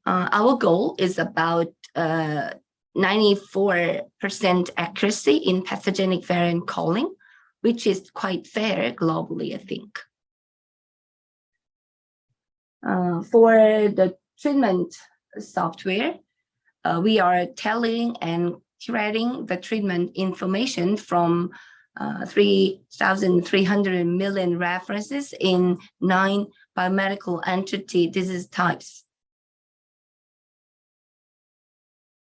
Our goal is about 94% accuracy in pathogenic variant calling, which is quite fair globally, I think. For the treatment software, we are telling and curating the treatment information from 3,300 million references in 9 biomedical entity disease types.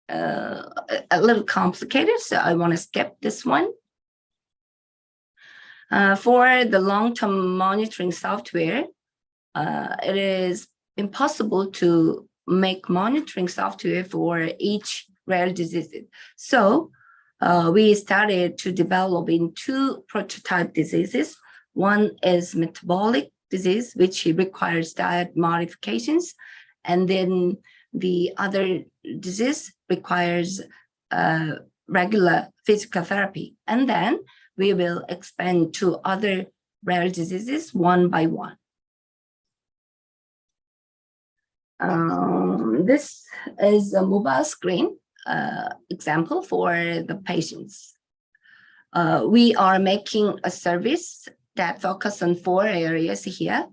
A little complicated, so I want to skip this one. For the long-term monitoring software, it is impossible to make monitoring software for each rare disease. So we started to develop in 2 prototype diseases. One is metabolic disease, which requires diet modifications, and then the other disease requires regular physical therapy. And then we will expand to other rare diseases one by one. This is a mobile screen example for the patients. We are making a service that focuses on 4 areas here.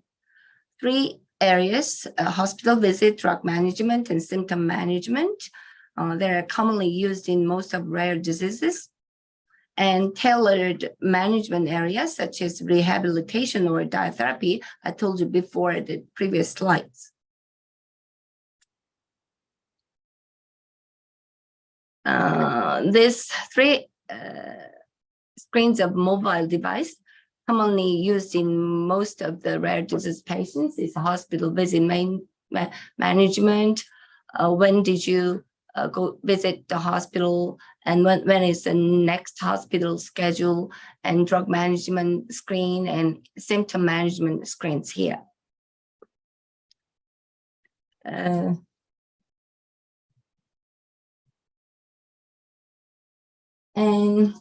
3 areas, hospital visit, drug management, and symptom management. They are commonly used in most of rare diseases. And tailored management areas such as rehabilitation or diet therapy, I told you before the previous slides. These 3 screens of mobile device commonly used in most of the rare disease patients is hospital visit management. When did you go visit the hospital, and when is the next hospital schedule, and drug management screen and symptom management screens here. And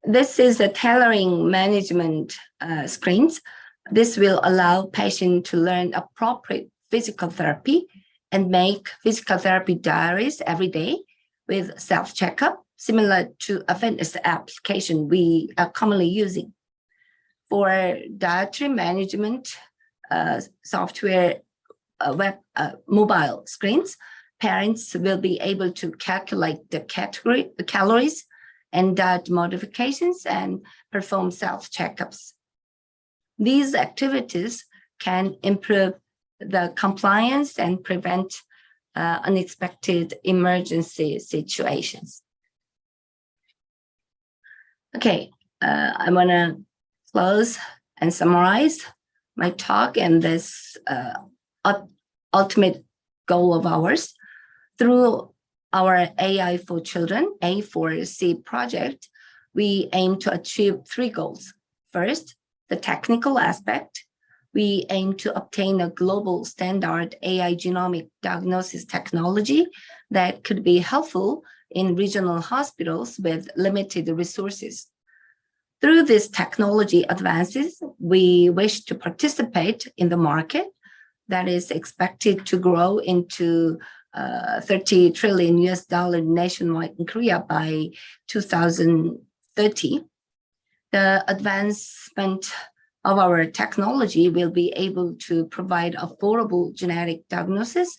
this is a tailoring management screens. This will allow patients to learn appropriate physical therapy and make physical therapy diaries every day with self-checkup, similar to a fitness application we are commonly using. For dietary management software mobile screens, parents will be able to calculate the calories and diet modifications and perform self-checkups. These activities can improve the compliance and prevent unexpected emergency situations. Okay, I want to close and summarize my talk and this ultimate goal of ours. Through our AI for Children, A4C project, we aim to achieve 3 goals. First, the technical aspect. We aim to obtain a global standard AI genomic diagnosis technology that could be helpful in regional hospitals with limited resources. Through these technology advances, we wish to participate in the market that is expected to grow into $30 trillion nationwide in Korea by 2030. The advancement of our technology will be able to provide affordable genetic diagnosis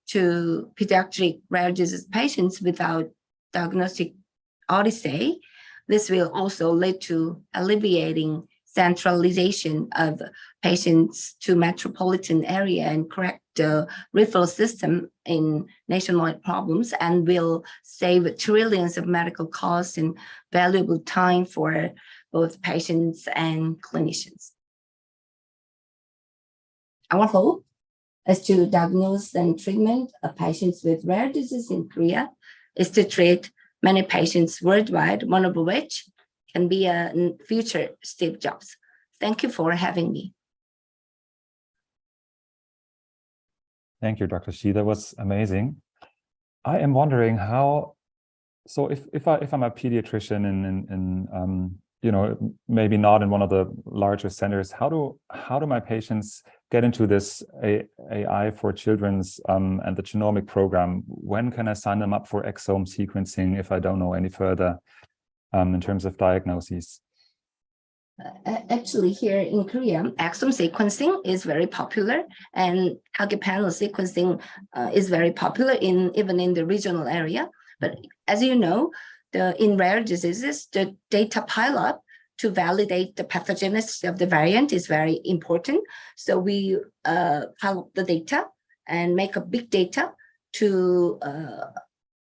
to pediatric rare disease patients without diagnostic odyssey. This will also lead to alleviating centralization of patients to metropolitan area and correct the referral system in nationwide problems, and will save trillions of medical costs and valuable time for both patients and clinicians. Our hope is to diagnose and treatment of patients with rare disease in Korea is to treat many patients worldwide, one of which can be a future Steve Jobs. Thank you for having me.
Thank you, Dr. Chee. That was amazing. I am wondering how, so if I'm a pediatrician in you know, maybe not in one of the larger centers, how do my patients get into this AI for Children's and the genomic program? When can I sign them up for exome sequencing if I don't know any further in terms of diagnoses?
Actually, here in Korea, exome sequencing is very popular, and target panel sequencing is very popular even in the regional area. But as you know, in rare diseases, the data pileup to validate the pathogenicity of the variant is very important. So we pile up the data and make a big data to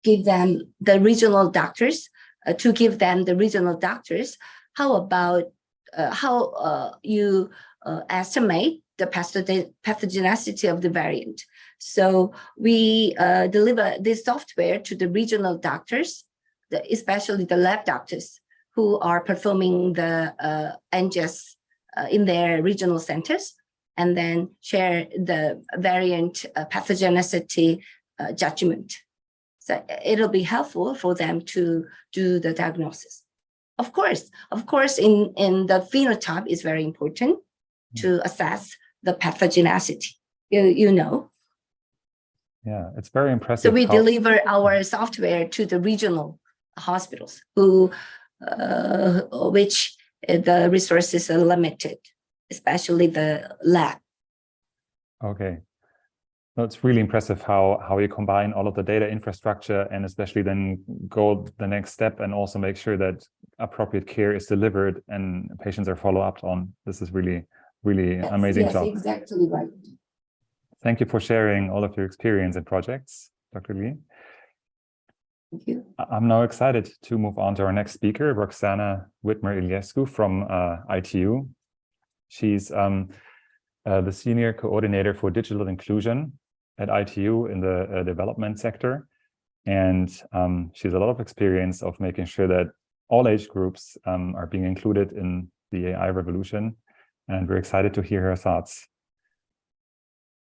give them the regional doctors, how about how you estimate the pathogenicity of the variant. So we deliver this software to the regional doctors, especially the lab doctors who are performing the NGS in their regional centers, and then share the variant pathogenicity judgment. So it'll be helpful for them to do the diagnosis. Of course, in the phenotype is very important to assess the pathogenicity, you know.
Yeah, it's very impressive.
So we deliver our software to the regional hospitals which the resources are limited, especially the lab.
Okay. No, it's really impressive how you combine all of the data infrastructure and especially then go the next step and also make sure that appropriate care is delivered and patients are followed up on. This is really, really amazing job.
Yes, exactly right.
Thank you for sharing all of your experience and projects, Dr. Lee.
Thank you.
I'm now excited to move on to our next speaker, Roxana Whitmer-Iliescu from ITU. She's the Senior Coordinator for Digital Inclusion at ITU in the development sector. And she has a lot of experience of making sure that all age groups are being included in the AI revolution. And we're excited to hear her thoughts.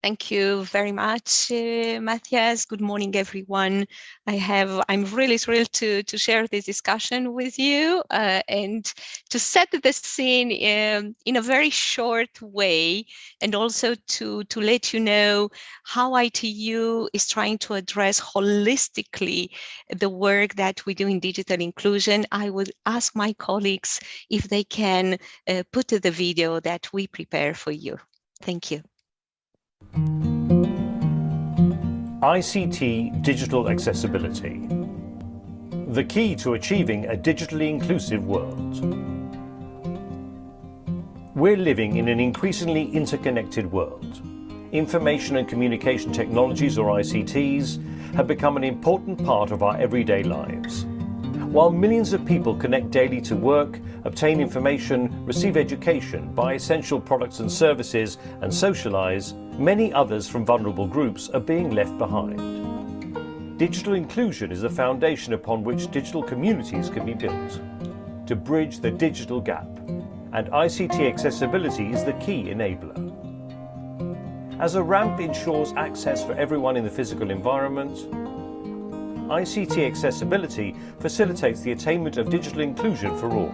Thank you very much, Matthias. Good morning, everyone. I'm really thrilled to share this discussion with you and to set the scene in a very short way, and also to let you know how ITU is trying to address holistically the work that we do in digital inclusion. I would ask my colleagues if they can put the video that we prepare for you. Thank you.
ICT digital accessibility, the key to achieving a digitally inclusive world. We're living in an increasingly interconnected world. Information and communication technologies, or ICTs, have become an important part of our everyday lives. While millions of people connect daily to work, obtain information, receive education, buy essential products and services, and socialize, many others from vulnerable groups are being left behind. Digital inclusion is the foundation upon which digital communities can be built to bridge the digital gap, and ICT accessibility is the key enabler. As a ramp ensures access for everyone in the physical environment, ICT accessibility facilitates the attainment of digital inclusion for all.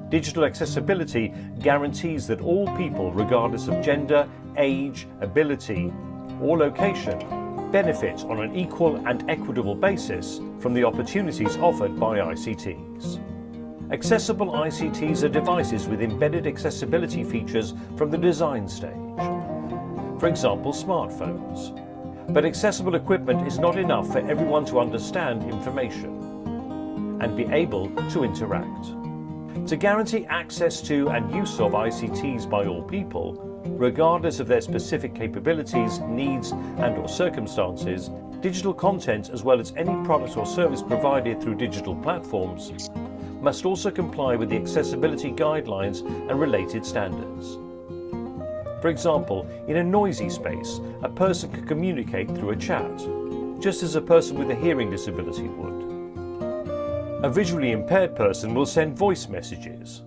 Digital accessibility guarantees that all people, regardless of gender, age, ability, or location, benefit on an equal and equitable basis from the opportunities offered by ICTs. Accessible ICTs are devices with embedded accessibility features from the design stage. For example, smartphones. But accessible equipment is not enough for everyone to understand information and be able to interact. To guarantee access to and use of ICTs by all people, regardless of their specific capabilities, needs and/or circumstances, digital content as well as any product or service provided through digital platforms must also comply with the accessibility guidelines and related standards. For example, in a noisy space, a person can communicate through a chat, just as a person with a hearing disability would. A visually impaired person will send voice messages,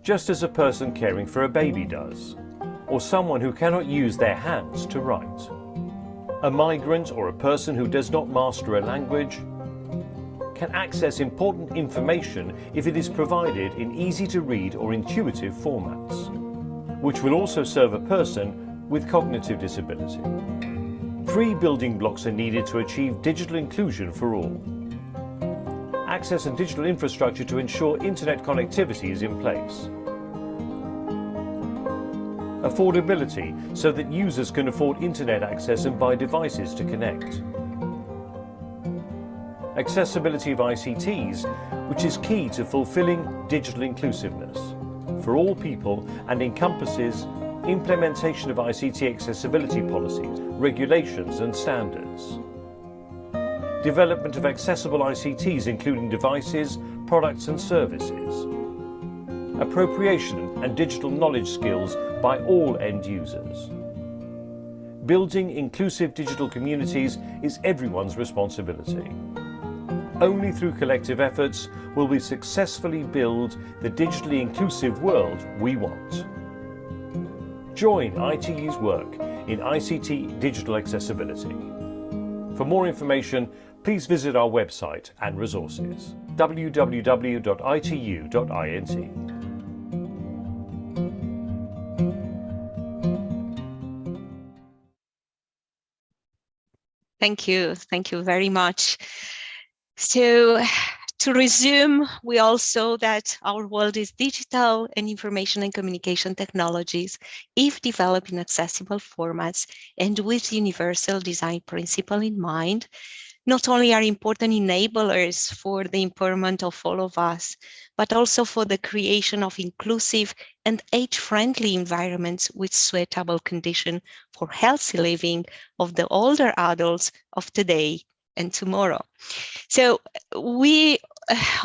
just as a person caring for a baby does, or someone who cannot use their hands to write. A migrant or a person who does not master a language can access important information if it is provided in easy-to-read or intuitive formats, which will also serve a person with cognitive disability. 3 building blocks are needed to achieve digital inclusion for all. Access and digital infrastructure to ensure internet connectivity is in place. Affordability, so that users can afford internet access and buy devices to connect. Accessibility of ICTs, which is key to fulfilling digital inclusiveness for all people and encompasses implementation of ICT accessibility policies, regulations and standards. Development of accessible ICTs, including devices, products and services. Appropriation and digital knowledge skills by all end users. Building inclusive digital communities is everyone's responsibility. Only through collective efforts will we successfully build the digitally inclusive world we want. Join ITU's work in ICT digital accessibility. For more information, please visit our website and resources, www.itu.int.
Thank you very much. So to resume, we all saw that our world is digital and information and communication technologies, if developed in accessible formats and with universal design principle in mind, not only are important enablers for the empowerment of all of us, but also for the creation of inclusive and age-friendly environments with suitable conditions for healthy living of the older adults of today and tomorrow. So we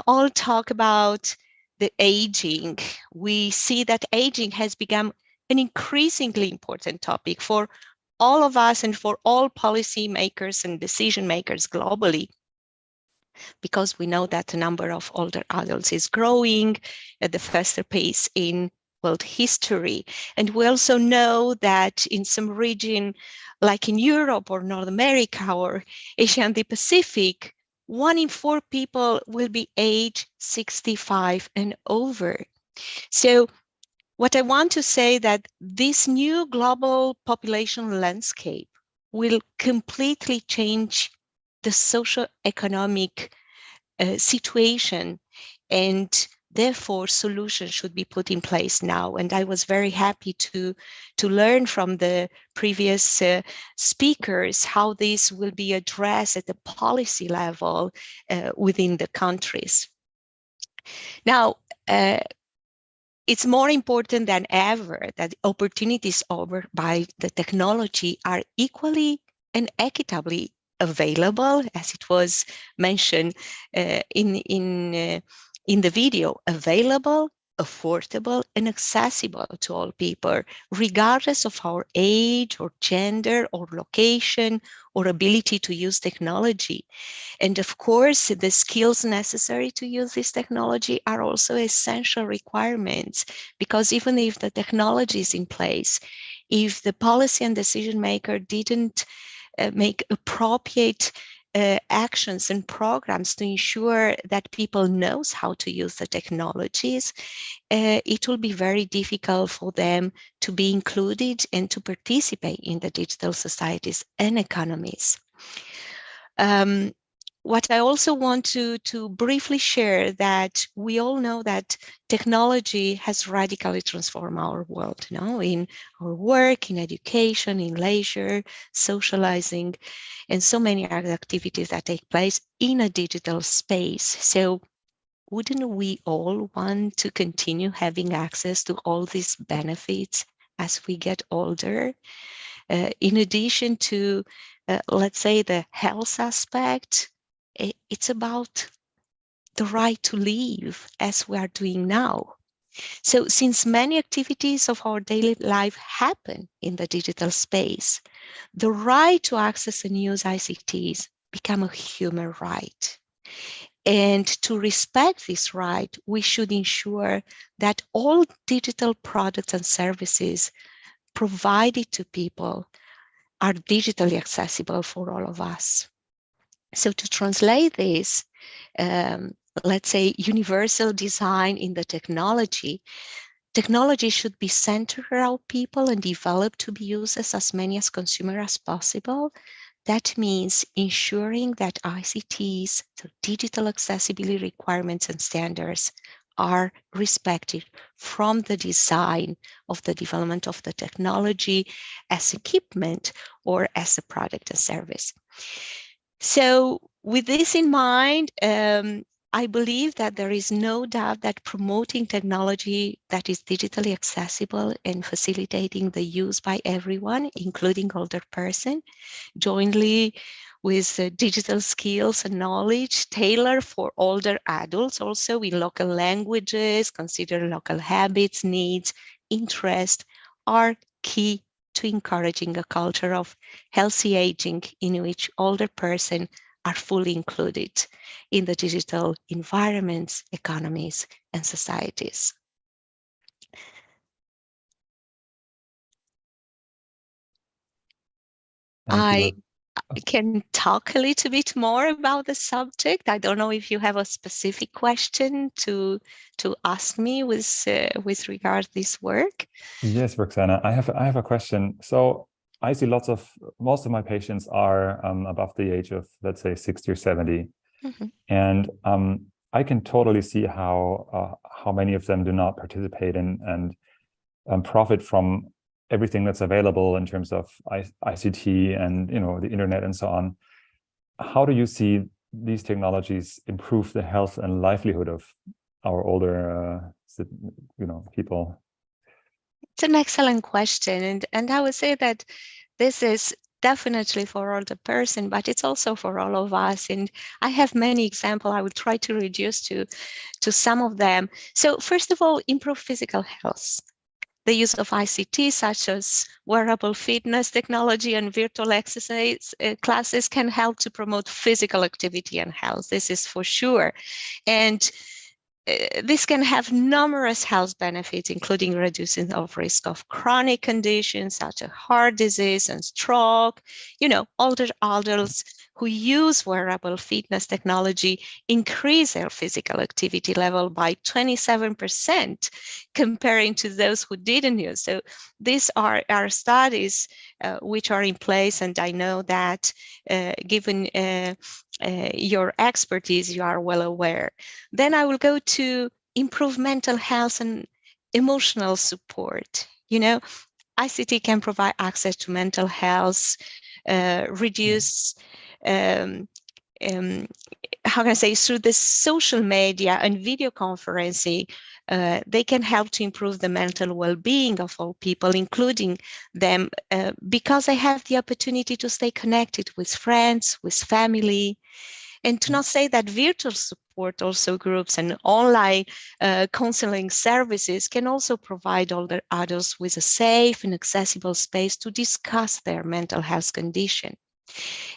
all talk about the aging. We see that aging has become an increasingly important topic for all of us and for all policymakers and decision makers globally, because we know that the number of older adults is growing at the faster pace in world history. And we also know that in some region, like in Europe or North America or Asia and the Pacific, 1 in 4 people will be age 65 and over. So what I want to say that this new global population landscape will completely change the socio-economic situation, and therefore solutions should be put in place now. And I was very happy to learn from the previous speakers how this will be addressed at the policy level within the countries. Now, it's more important than ever that opportunities offered by the technology are equally and equitably available, as it was mentioned in the video, available, affordable, and accessible to all people, regardless of our age or gender or location or ability to use technology. And of course, the skills necessary to use this technology are also essential requirements, because even if the technology is in place, if the policy and decision maker didn't make appropriate actions and programs to ensure that people knows how to use the technologies, it will be very difficult for them to be included and to participate in the digital societies and economies. What I also want to briefly share that we all know that technology has radically transformed our world, in our work, in education, in leisure, socializing, and so many other activities that take place in a digital space. So wouldn't we all want to continue having access to all these benefits as we get older? In addition to, let's say, the health aspect, it's about the right to live as we are doing now. So since many activities of our daily life happen in the digital space, the right to access and use ICTs become a human right. And to respect this right, we should ensure that all digital products and services provided to people are digitally accessible for all of us. So to translate this, let's say universal design in the technology should be centered around people and developed to be used as many as consumers as possible. That means ensuring that ICTs, so digital accessibility requirements and standards, are respected from the design of the development of the technology as equipment or as a product and service. So with this in mind, I believe that there is no doubt that promoting technology that is digitally accessible and facilitating the use by everyone, including older person, jointly with digital skills and knowledge tailored for older adults, also in local languages, consider local habits, needs, interests, are key to encouraging a culture of healthy aging in which older persons are fully included in the digital environments, economies, and societies. I can talk a little bit more about the subject. I don't know if you have a specific question to ask me with regard to this work.
Yes, Roxana, I have a question. So I see most of my patients are above the age of, let's say, 60 or 70.
Mm-hmm.
And I can totally see how many of them do not participate in and profit from everything that's available in terms of ICT and the internet and so on. How do you see these technologies improve the health and livelihood of our older people?
It's an excellent question, and I would say that this is definitely for older person, but it's also for all of us. And I have many examples. I will try to reduce to some of them. So first of all, improve physical health. The use of ICT, such as wearable fitness technology and virtual exercise classes, can help to promote physical activity and health. This is for sure. And this can have numerous health benefits, including reducing of risk of chronic conditions such as heart disease and stroke. Older adults who use wearable fitness technology increase their physical activity level by 27% comparing to those who didn't use. So these are studies which are in place, and I know that given your expertise, you are well aware. Then I will go to improve mental health and emotional support. ICT can provide access to mental health, reduce, how can I say, through the social media and video conferencing, they can help to improve the mental well-being of all people, including them, because they have the opportunity to stay connected with friends, with family. And to not say that virtual support also groups and online counseling services can also provide older adults with a safe and accessible space to discuss their mental health condition.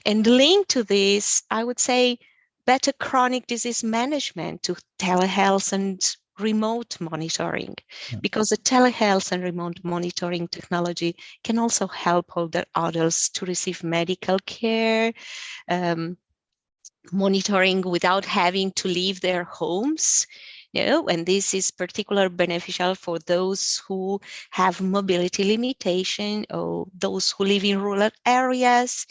And linked to this, I would say better chronic disease management to telehealth and remote monitoring, because the telehealth and remote monitoring technology can also help older adults to receive medical care, monitoring without having to leave their homes. And this is particularly beneficial for those who have mobility limitation or those who live in rural areas.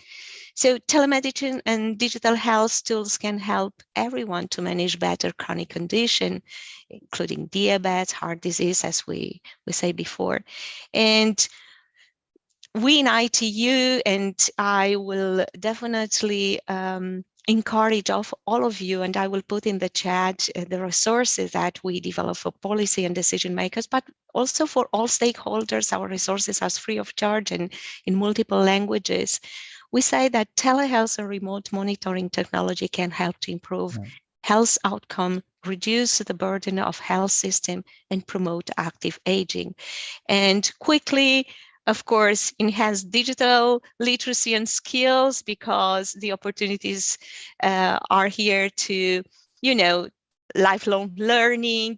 So telemedicine and digital health tools can help everyone to manage better chronic condition, including diabetes, heart disease, as we say before. And we in ITU, and I will definitely encourage all of you, and I will put in the chat the resources that we develop for policy and decision makers, but also for all stakeholders. Our resources are free of charge and in multiple languages. We say that telehealth and remote monitoring technology can help to improve health outcome, reduce the burden of health system, and promote active aging. And quickly, of course, enhance digital literacy and skills, because the opportunities are here to, lifelong learning.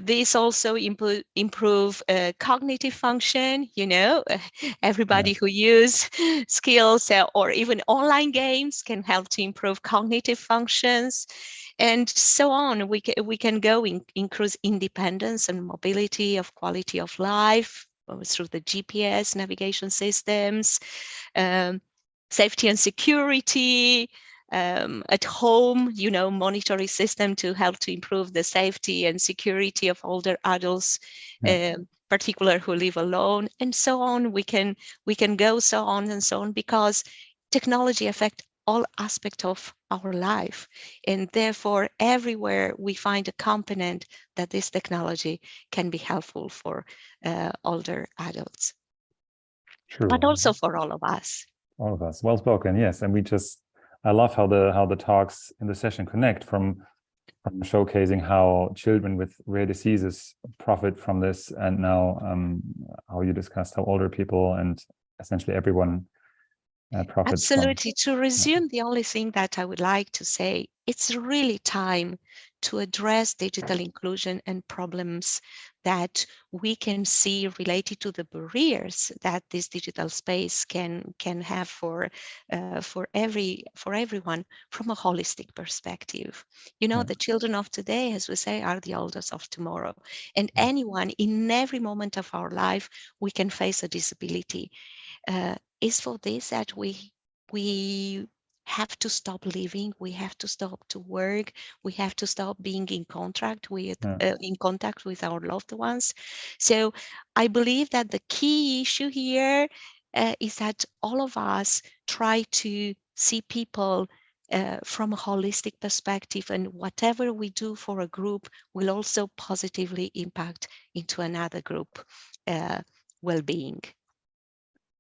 This also improve cognitive function, everybody who use skills or even online games can help to improve cognitive functions, and so on. We can go increase independence and mobility of quality of life through the GPS navigation systems, safety and security, at home, monitoring system to help to improve the safety and security of older adults, particularly who live alone, and so on. We can go so on and so on, because technology affects all aspects of our life, and therefore everywhere we find a component that this technology can be helpful for older adults. True. But also for all of us.
All of us. Well spoken, yes. And I love how the talks in the session connect from showcasing how children with rare diseases profit from this, and now how you discussed how older people and essentially everyone profits.
Absolutely. To resume, the only thing that I would like to say, it's really time to address digital inclusion and problems that we can see related to the barriers that this digital space can have for everyone from a holistic perspective. The children of today, as we say, are the elders of tomorrow, and anyone in every moment of our life we can face a disability. Is for this that we have to stop living, we have to stop to work, we have to stop being in contact with our loved ones. So I believe that the key issue here is that all of us try to see people from a holistic perspective, and whatever we do for a group will also positively impact into another group well-being.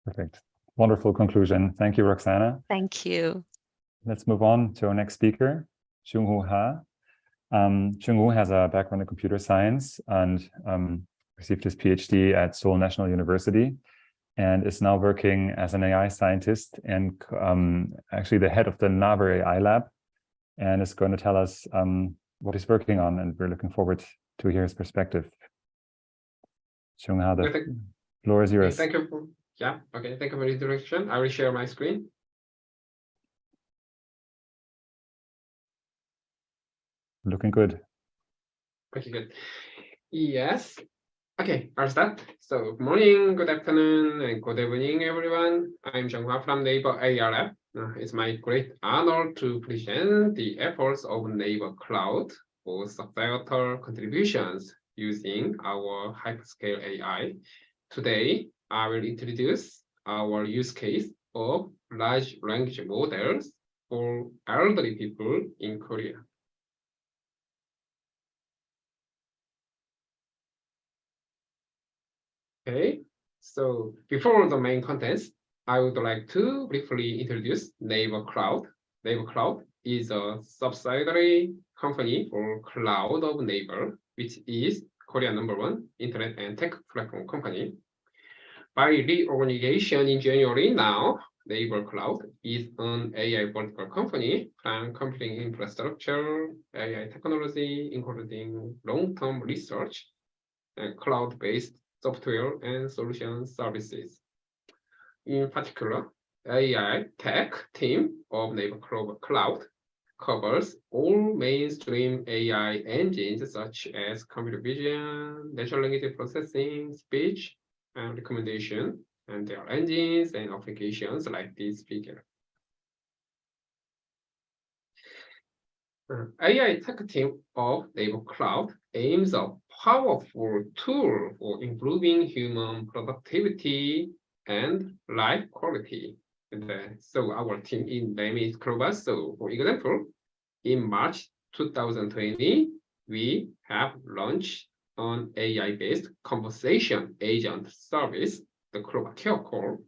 Perfect. Wonderful conclusion. Thank you, Roxana.
Thank you.
Let's move on to our next speaker, Jung-Woo Ha. Jung-Woo has a background in computer science and received his PhD at Seoul National University, and is now working as an AI scientist and actually the head of the Naver AI lab, and is going to tell us what he's working on, and we're looking forward to hear his perspective. Jung-Ha, the floor is yours.
Thank you. Yeah, okay, thank you for the introduction. I will share my screen.
Looking good.
Okay, good. Yes. Okay, I'll start. So good morning, good afternoon, and good evening, everyone. I'm Jung-Woo Ha from Naver AI Lab. It's my great honor to present the efforts of Naver Cloud for societal contributions using our Hyperscale AI. Today, I will introduce our use case of large language models for elderly people in Korea. Okay, so before the main contents, I would like to briefly introduce Naver Cloud. Naver Cloud is a subsidiary company for Cloud of Naver, which is Korea #1 internet and tech platform company. By reorganization in January now, Naver Cloud is an AI vertical company from computing infrastructure, AI technology, including long-term research, and cloud-based software and solution services. In particular, AI tech team of Naver Cloud covers all mainstream AI engines such as computer vision, natural language processing, speech, and recommendation, and their engines and applications like this figure. AI tech team of Naver Cloud aims a powerful tool for improving human productivity and life quality So our team in name is Clover. So for example, in March 2020, we have launched an AI-based conversation agent service, the Clover Care Call,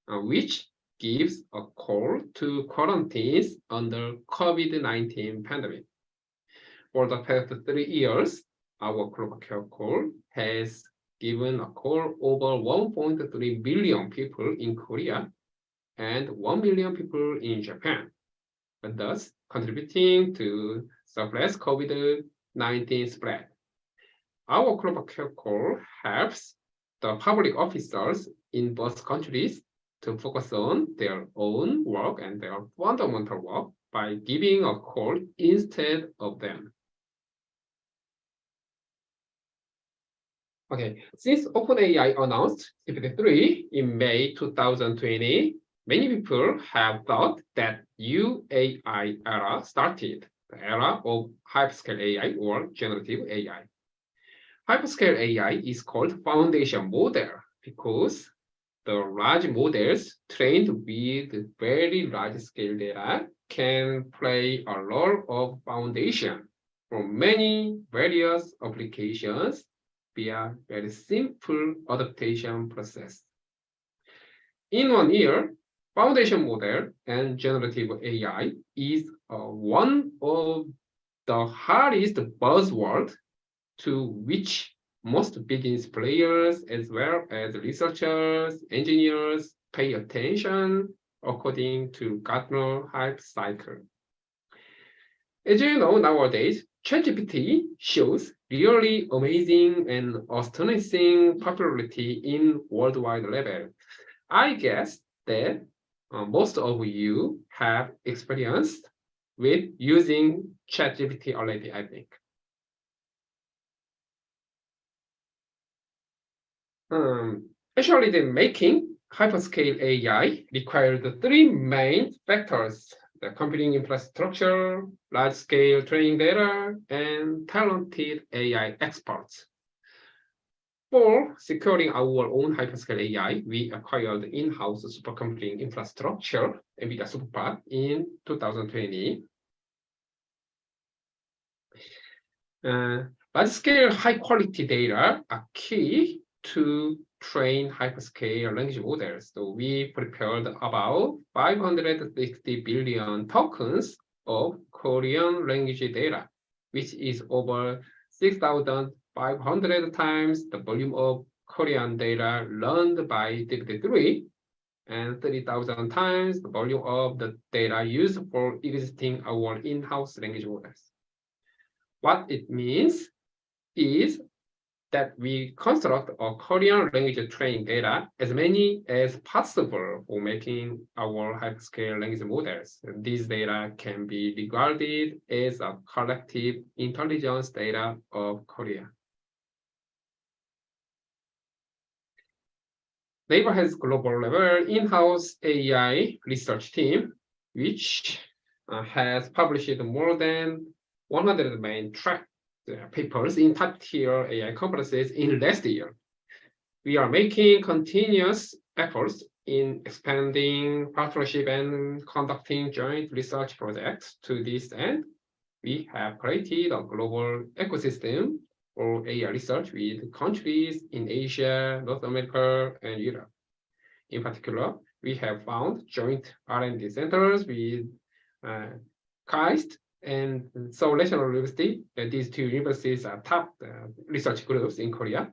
which gives a call to quarantines under COVID-19 pandemic. For the past 3 years, our Clover Care Call has given a call over 1.3 billion people in Korea and 1 million people in Japan, and thus contributing to suppress COVID-19 spread. Our Clover Care Call helps the public officers in both countries to focus on their own work and their fundamental work by giving a call instead of them. Okay, since OpenAI announced GPT-3 in May 2020, many people have thought that new AI era started, the era of hyperscale AI or generative AI. Hyperscale AI is called foundation model because the large models trained with very large scale data can play a role of foundation for many various applications via very simple adaptation process. In 1 year, foundation model and generative AI is one of the hardest buzzwords to which most business players as well as researchers, engineers pay attention according to Gartner hype cycle. As you know, nowadays, ChatGPT shows really amazing and astonishing popularity in worldwide level. I guess that most of you have experience with using ChatGPT already, I think. Actually, the making hyperscale AI requires the 3 main factors: the computing infrastructure, large-scale training data, and talented AI experts. For securing our own hyperscale AI, we acquired in-house supercomputing infrastructure, NVIDIA SuperPod, in 2020. Large-scale high-quality data are key to train hyperscale language models. So we prepared about 560 billion tokens of Korean language data, which is over 6,500 times the volume of Korean data learned by GPT-3 and 30,000 times the volume of the data used for existing our in-house language models. What it means is that we construct a Korean language training data as many as possible for making our hyperscale language models. And these data can be regarded as a collective intelligence data of Korea. Naver has global level in-house AI research team, which has published more than 100 main track papers in top-tier AI conferences in last year. We are making continuous efforts in expanding partnership and conducting joint research projects. To this end, we have created a global ecosystem for AI research with countries in Asia, North America, and Europe. In particular, we have found joint R&D centers with KAIST and Seoul National University. These 2 universities are top research groups in Korea.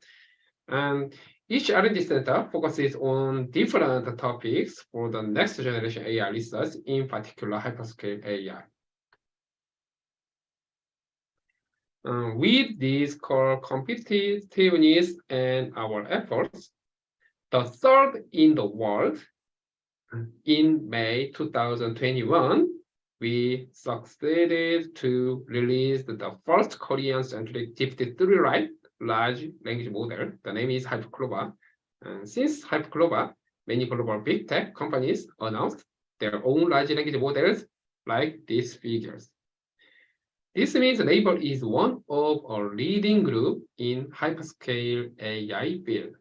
And each R&D center focuses on different topics for the next generation AI research, in particular hyperscale AI. With these core competitiveness and our efforts, the third in the world, in May 2021, we succeeded to release the first Korean-centric GPT-3 large language model. The name is HyperClover. And since HyperClover, many global big tech companies announced their own large language models like these figures. This means Naver is one of our leading group in hyperscale AI field.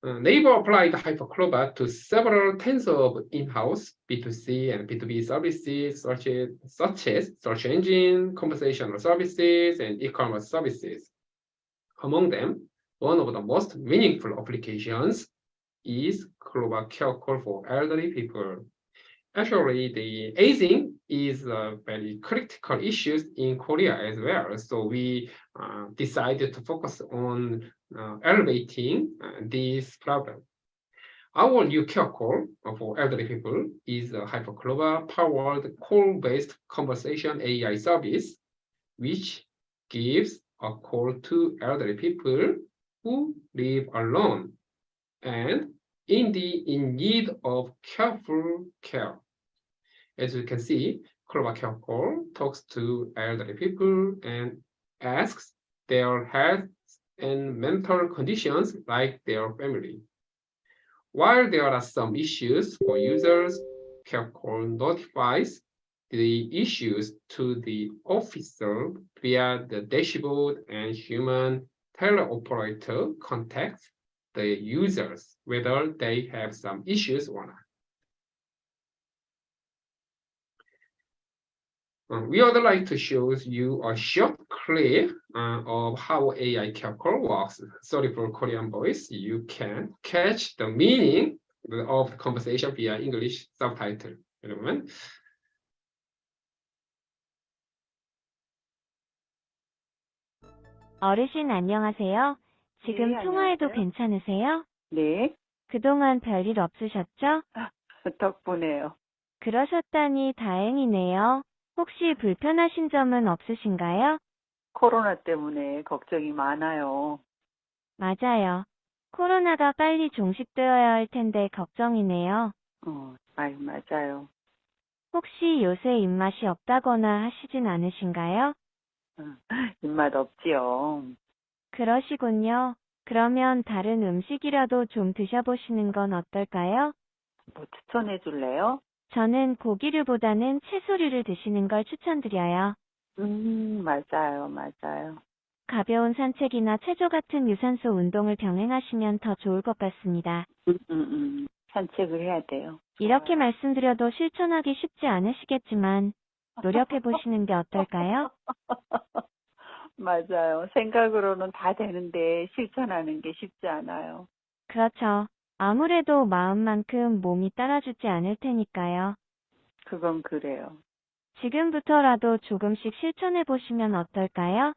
Naver applied Hyperclover to several tens of in-house B2C and B2B services, such as search engine, conversational services, and e-commerce services. Among them, one of the most meaningful applications is Clover Care Call for elderly people. Actually, the aging is a very critical issue in Korea as well. So we decided to focus on elevating this problem. Our new care call for elderly people is a Hyperclover-powered call-based conversation AI service, which gives a call to elderly people who live alone and in need of careful care. As you can see, Clover Care Call talks to elderly people and asks their health and mental conditions like their family. While there are some issues for users, Care Call notifies the issues to the officer via the dashboard, and human teleoperator contacts the users whether they have some issues or not. We would like to show you a short clip of how AI Care Call works. Sorry for Korean voice. You can catch the meaning of the conversation via English subtitle. 여러분.
어르신 안녕하세요. 지금
네,
통화해도
안녕하세요.
괜찮으세요?
네,
그동안 별일 없으셨죠?
덕분에요.
그러셨다니 다행이네요. 혹시 불편하신 점은 없으신가요?
코로나 때문에 걱정이 많아요.
맞아요. 코로나가 빨리 종식되어야 할 텐데 걱정이네요.
맞아요.
혹시 요새 입맛이 없다거나 하시진 않으신가요?
입맛 없지요.
그러시군요. 그러면 다른 음식이라도 좀 드셔보시는 건 어떨까요?
뭐 추천해 줄래요?
저는 고기류보다는 채소류를 드시는 걸 추천드려요.
맞아요.
가벼운 산책이나 체조 같은 유산소 운동을 병행하시면 더 좋을 것 같습니다.
산책을 해야 돼요.
이렇게 말씀드려도 실천하기 쉽지 않으시겠지만 노력해보시는 게 어떨까요?
맞아요. 생각으로는 다 되는데 실천하는 게 쉽지 않아요.
그렇죠. 아무래도 마음만큼 몸이 따라주지 않을 테니까요.
그건 그래요.
지금부터라도 조금씩 실천해보시면 어떨까요?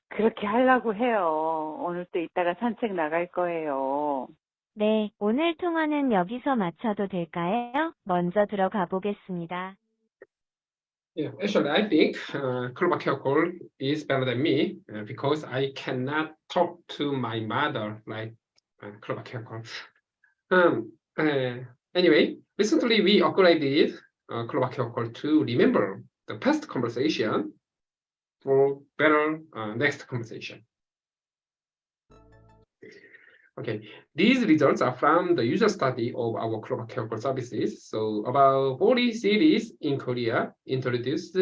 그렇게 하려고 해요. 오늘 또 이따가 산책 나갈 거예요.
네, 오늘 통화는 여기서 마쳐도 될까요? 먼저 들어가 보겠습니다.
Yeah, actually, I think Clover Care Call is better than me because I cannot talk to my mother like Clover Care Call. Anyway, recently we upgraded Clover Care Call to remember the past conversation for better next conversation. Okay, these results are from the user study of our Clover Care Call services. So about 40 cities in Korea introduced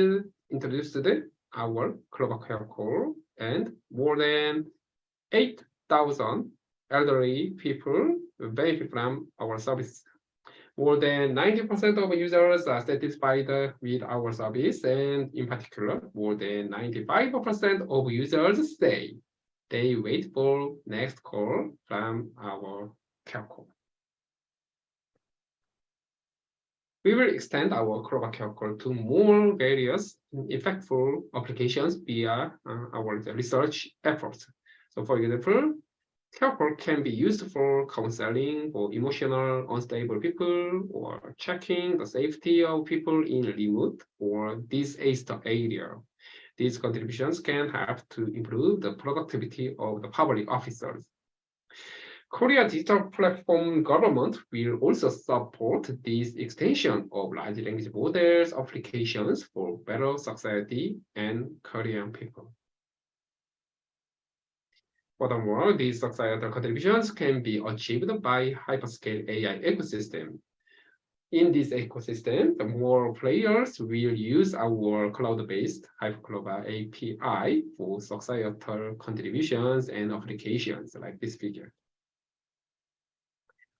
our Clover Care Call, and more than 8,000 elderly people benefit from our service. More than 90% of users are satisfied with our service, and in particular, more than 95% of users say they wait for next call from our care call. We will extend our Clover Care Call to more various effectful applications via our research efforts. So for example, Care Call can be used for counseling for emotional unstable people, or checking the safety of people in remote or disaster area. These contributions can help to improve the productivity of the public officers. Korea Digital Platform Government will also support this extension of large language models applications for better society and Korean people. Furthermore, these societal contributions can be achieved by Hyperscale AI ecosystem. In this ecosystem, the more players will use our cloud-based Hyperclover API for societal contributions and applications like this figure.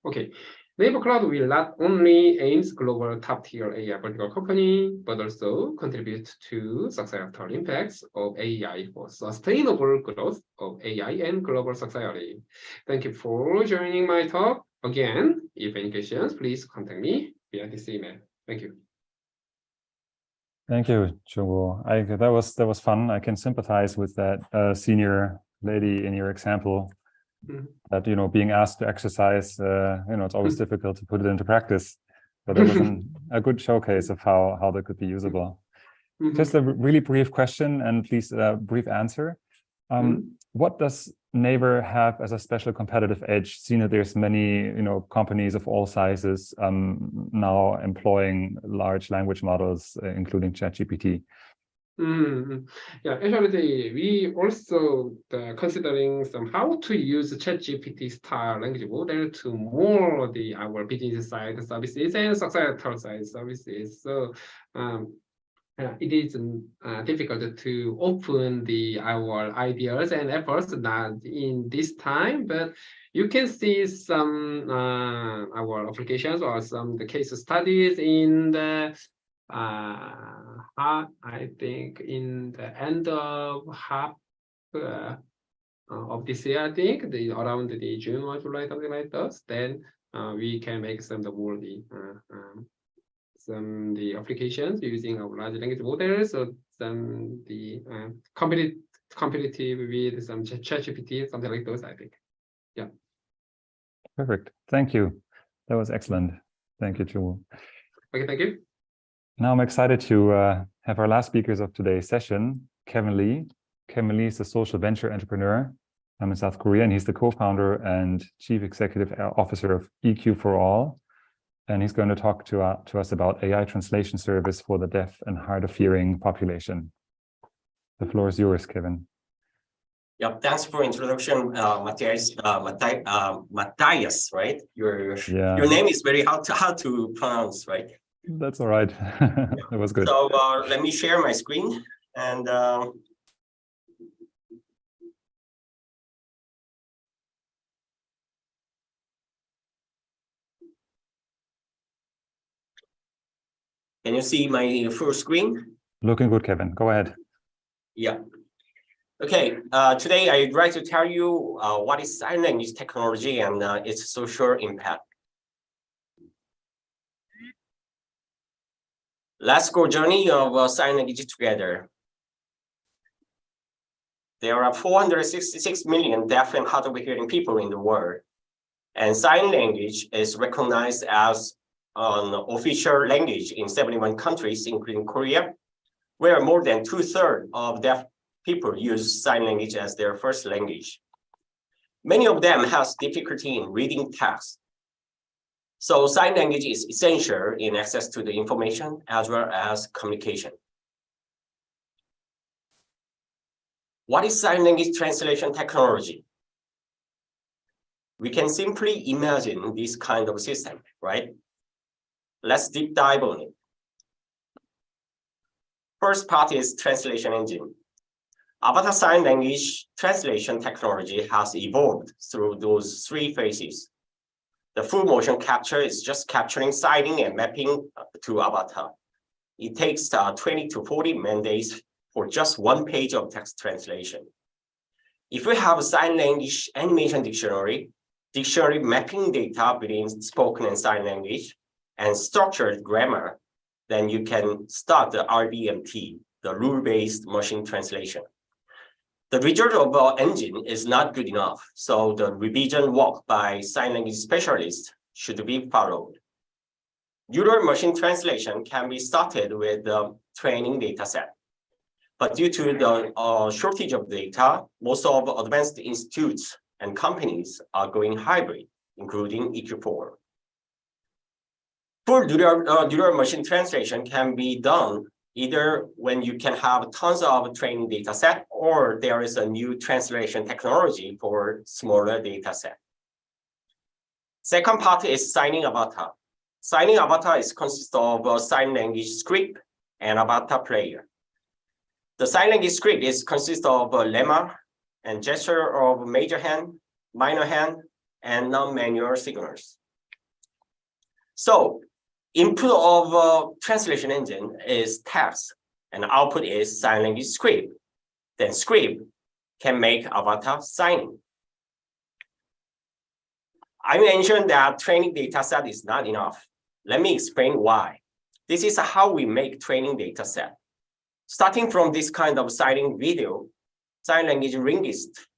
Okay, Naver Cloud will not only aims global top-tier AI vertical company, but also contribute to societal impacts of AI for sustainable growth of AI and global society. Thank you for joining my talk. Again, if any questions, please contact me via this email. Thank you.
Thank you, Jung-Woo. That was fun. I can sympathize with that senior lady in your example. That, you know, being asked to exercise, you know, it's always difficult to put it into practice. But that was a good showcase of how that could be usable. Just a really brief question, and please brief answer. What does Naver have as a special competitive edge, seeing that there's many, you know, companies of all sizes now employing large language models, including ChatGPT?
Yeah, actually, we also considering how to use ChatGPT style language model to more our business side services and societal side services. So it is difficult to open our ideas and efforts not in this time, but you can see some our applications or some the case studies in the I think in the end of half of this year, I think around the June or July, something like that. Then we can make some the applications using our large language models, so some competitive with some ChatGPT, something like those, I think. Yeah.
Perfect. Thank you. That was excellent. Thank you, Jung-Woo.
Okay, thank you.
Now I'm excited to have our last speakers of today's session, Kevin Lee. Kevin Lee is a social venture entrepreneur in South Korea, and he's the co-founder and chief executive officer of EQ for All. And he's going to talk to us about AI translation service for the deaf and hard of hearing population. The floor is yours, Kevin.
Yeah, thanks for introduction, Matthias. Matthias, right? Your name is very hard to pronounce, right?
That's all right. That was good.
So let me share my screen and can you see my full screen?
Looking good, Kevin. Go ahead.
Yeah. Okay. Today I'd like to tell you what is sign language technology and its social impact. Let's go journey of sign language together. There are 466 million deaf and hard of hearing people in the world, and sign language is recognized as an official language in 71 countries, including Korea, where more than 2/3 of deaf people use sign language as their first language. Many of them have difficulty in reading text. So sign language is essential in access to the information as well as communication. What is sign language translation technology? We can simply imagine this kind of system, right? Let's deep dive on it. First part is translation engine. Avatar sign language translation technology has evolved through those three phases. The full motion capture is just capturing signing and mapping to avatar. It takes 20 to 40 man days for just one page of text translation. If we have a sign language animation dictionary mapping data between spoken and sign language, and structured grammar, then you can start the RBMT, the rule-based machine translation. The result of our engine is not good enough, so the revision work by sign language specialists should be followed. Neural machine translation can be started with the training data set. But due to the shortage of data, most of advanced institutes and companies are going hybrid, including EQ4. Full neural machine translation can be done either when you can have tons of training data set, or there is a new translation technology for smaller data set. Second part is signing avatar. Signing avatar consists of a sign language script and avatar player. The sign language script consists of a lemma and gesture of major hand, minor hand, and non-manual signals. So input of translation engine is text and output is sign language script. Then script can make avatar signing. I mentioned that training data set is not enough. Let me explain why. This is how we make training data set. Starting from this kind of signing video, sign language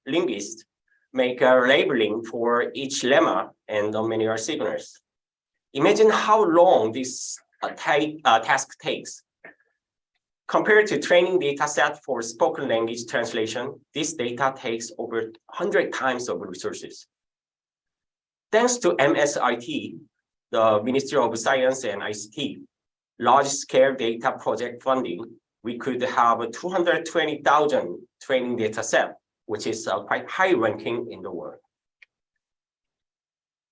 linguists make a labeling for each lemma and the manual signals. Imagine how long this task takes. Compared to training data set for spoken language translation, this data takes over 100 times of resources. Thanks to MSIT, the Ministry of Science and ICT, large-scale data project funding, we could have a 220,000 training data set, which is quite high ranking in the world.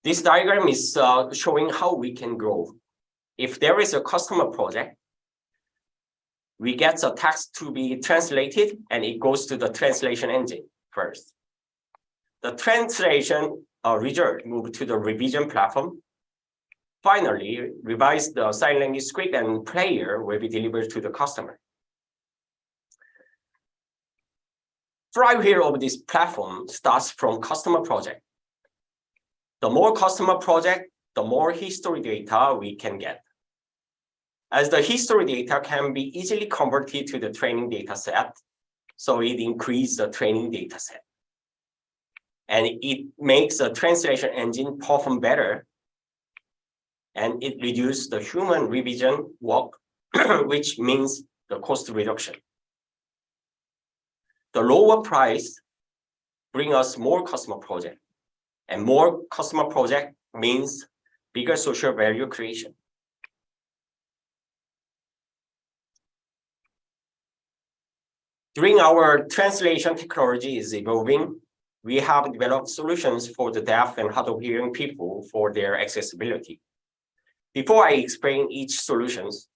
This diagram is showing how we can grow. If there is a customer project, we get the text to be translated and it goes to the translation engine first. The translation result moved to the revision platform. Finally, revise the sign language script and player will be delivered to the customer. Flywheel of this platform starts from customer project. The more customer project, the more history data we can get. As the history data can be easily converted to the training data set, so it increases the training data set. And it makes the translation engine perform better, and it reduces the human revision work, which means the cost reduction. The lower price brings us more customer project, and more customer project means bigger social value creation. During our translation technology is evolving, we have developed solutions for the deaf and hard of hearing people for their accessibility. Before I explain each solutions,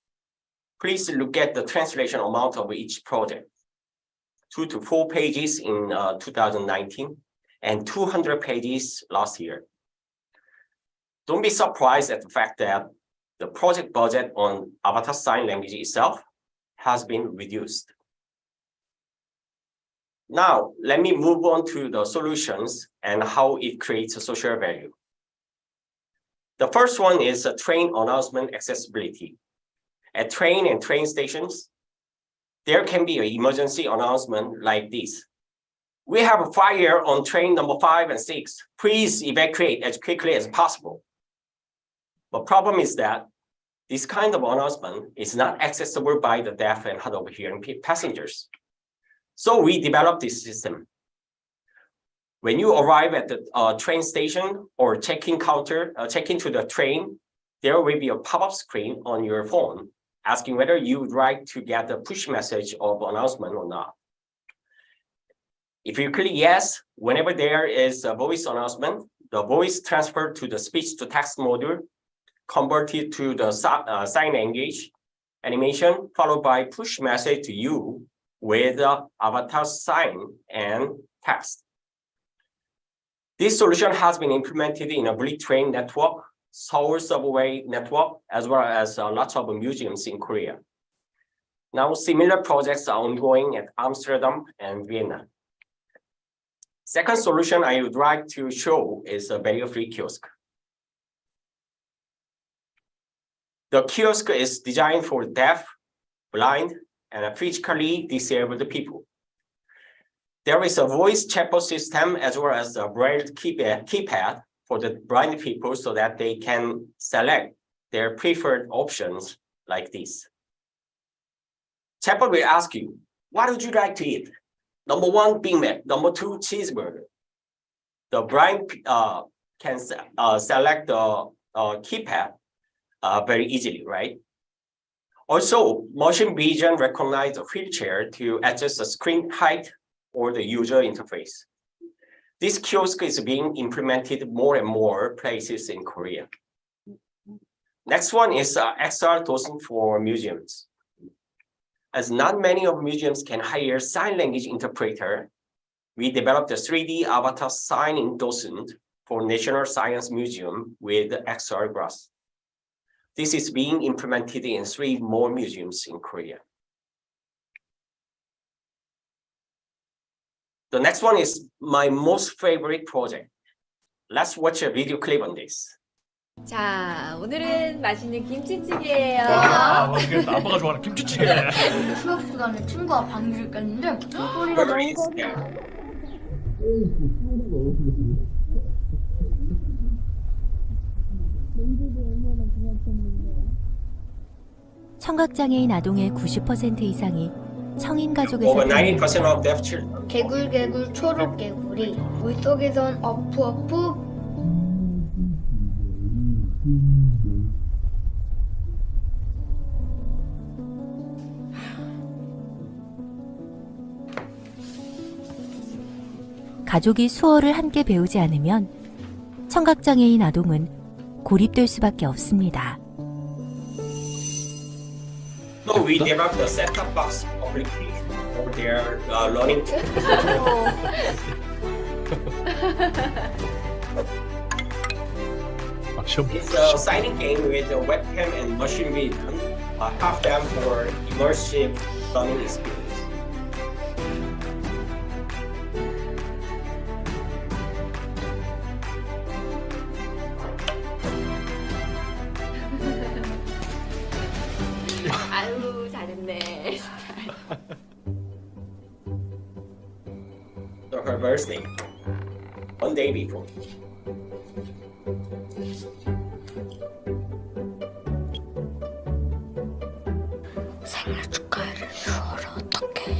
please look at the translation amount of each project. 2 to 4 pages in 2019 and 200 pages last year. Don't be surprised at the fact that the project budget on avatar sign language itself has been reduced. Now, let me move on to the solutions and how it creates a social value. The first one is a train announcement accessibility. At train and train stations, there can be an emergency announcement like this. We have a fire on train number 5 and 6. Please evacuate as quickly as possible. The problem is that this kind of announcement is not accessible by the deaf and hard of hearing passengers. So we developed this system. When you arrive at the train station or check-in counter, check-in to the train, there will be a pop-up screen on your phone asking whether you would like to get a push message of announcement or not. If you click yes, whenever there is a voice announcement, the voice transferred to the speech-to-text module, converted to the sign language animation, followed by push message to you with avatar sign and text. This solution has been implemented in a bullet train network, Seoul subway network, as well as lots of museums in Korea. Now, similar projects are ongoing at Amsterdam and Vienna. Second solution I would like to show is a barrier-free kiosk. The kiosk is designed for deaf, blind, and physically disabled people. There is a voice chatbot system as well as a braille keypad for the blind people so that they can select their preferred options like this. Chatbot will ask you, what would you like to eat? Number 1, Big Mac. Number 2, cheeseburger. The blind can select the keypad very easily, right? Also, machine vision recognizes a wheelchair to adjust the screen height or the user interface. This kiosk is being implemented more and more places in Korea. Next one is XR docent for museums. As not many of museums can hire sign language interpreter, we developed a 3D avatar signing docent for National Science Museum with XR glass. This is being implemented in 3 more museums in Korea. The next one is my most favorite project. Let's watch a video clip on this.
자, 오늘은 맛있는 김치찌개예요.
와, 맛있겠다. 아빠가 좋아하는 김치찌개.
수업 시간에 친구와 방귀를 꼈는데 소리가 너무 커서.
청각장애인 아동의 90% 이상이 성인 가족에서
Over 90% of deaf children.
개굴개굴 초록개구리 물속에선 어프어프.
가족이 수어를 함께 배우지 않으면 청각장애인 아동은 고립될 수밖에 없습니다.
No, we developed the set-top box application for their learning. It's a signing game with a webcam and machine vision, half them for immersive learning experience.
아유, 잘했네.
So her birthday, 1 day before.
생일 축하를 수어로 어떻게 해?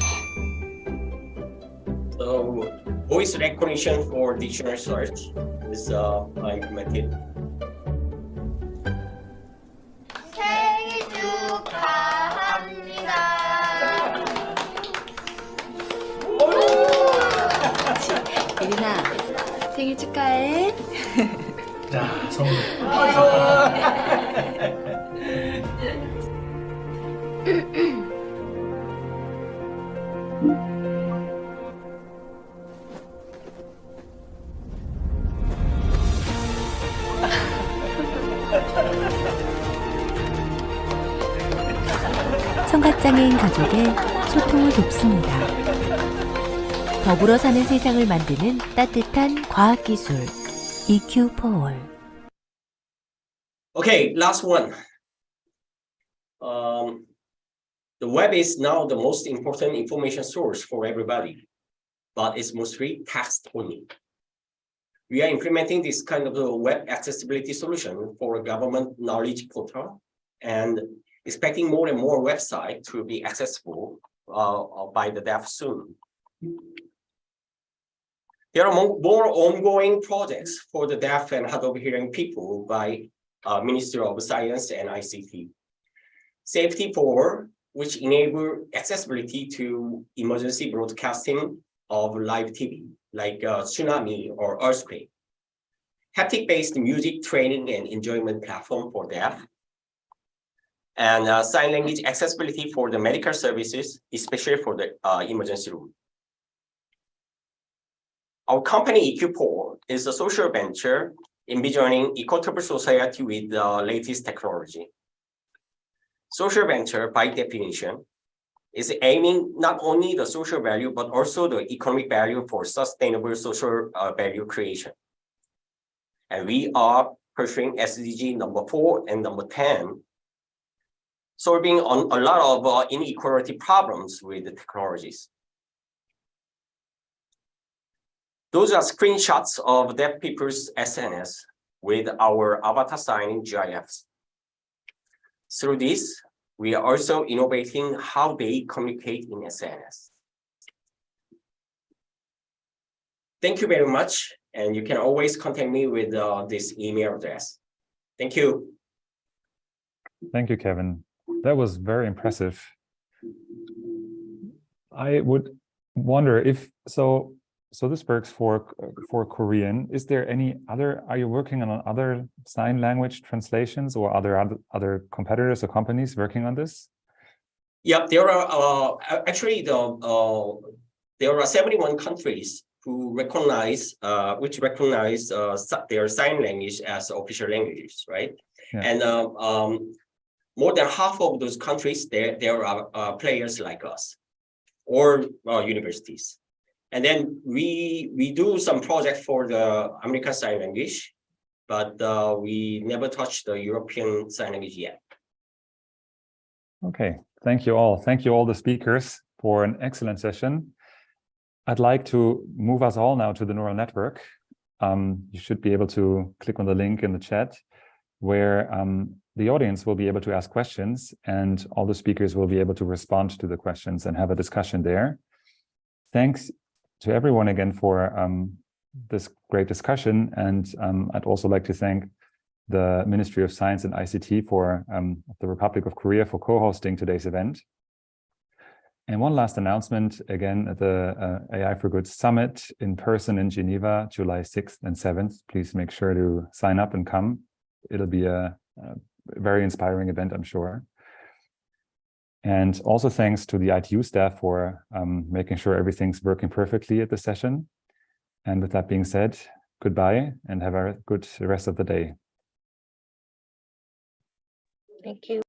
So voice recognition for dictionary search is implemented.
생일 축하합니다. 예린아, 생일 축하해.
자, 선물.
청각장애인 가족의 소통을 돕습니다. 더불어 사는 세상을 만드는 따뜻한 과학기술 EQ 포월.
Okay, last one. The web is now the most important information source for everybody, but it's mostly text only. We are implementing this kind of a web accessibility solution for a government knowledge portal and expecting more and more websites to be accessible by the deaf soon. There are more ongoing projects for the deaf and hard of hearing people by Ministry of Science and ICT. Safety for which enable accessibility to emergency broadcasting of live TV, like tsunami or earthquake. Haptic-based music training and enjoyment platform for deaf. And sign language accessibility for the medical services, especially for the emergency room. Our company EQPOL is a social venture envisioning equitable society with the latest technology. Social venture, by definition, is aiming not only the social value, but also the economic value for sustainable social value creation. And we are pursuing SDG number 4 and number 10, solving on a lot of inequality problems with the technologies. Those are screenshots of deaf people's SNS with our avatar signing GIFs. Through this, we are also innovating how they communicate in SNS. Thank you very much, and you can always contact me with this email address. Thank you.
Thank you, Kevin. That was very impressive. I would wonder if so this works for Korean. Is there any other, are you working on other sign language translations or other competitors or companies working on this?
Yeah, there are actually there are 71 countries who recognize their sign language as official languages, right? And more than half of those countries, there are players like us or universities. And then we do some project for the American Sign Language, but we never touched the European Sign Language yet.
Okay, thank you all. Thank you all the speakers for an excellent session. I'd like to move us all now to the neural network. You should be able to click on the link in the chat where the audience will be able to ask questions and all the speakers will be able to respond to the questions and have a discussion there. Thanks to everyone again for this great discussion. And I'd also like to thank the Ministry of Science and ICT for the Republic of Korea for co-hosting today's event. And one last announcement, again, at the AI for Good Summit in person in Geneva, July 6th and 7th. Please make sure to sign up and come. It'll be a very inspiring event, I'm sure. And also thanks to the ITU staff for making sure everything's working perfectly at the session. And with that being said, goodbye and have a good rest of the day.
Thank you.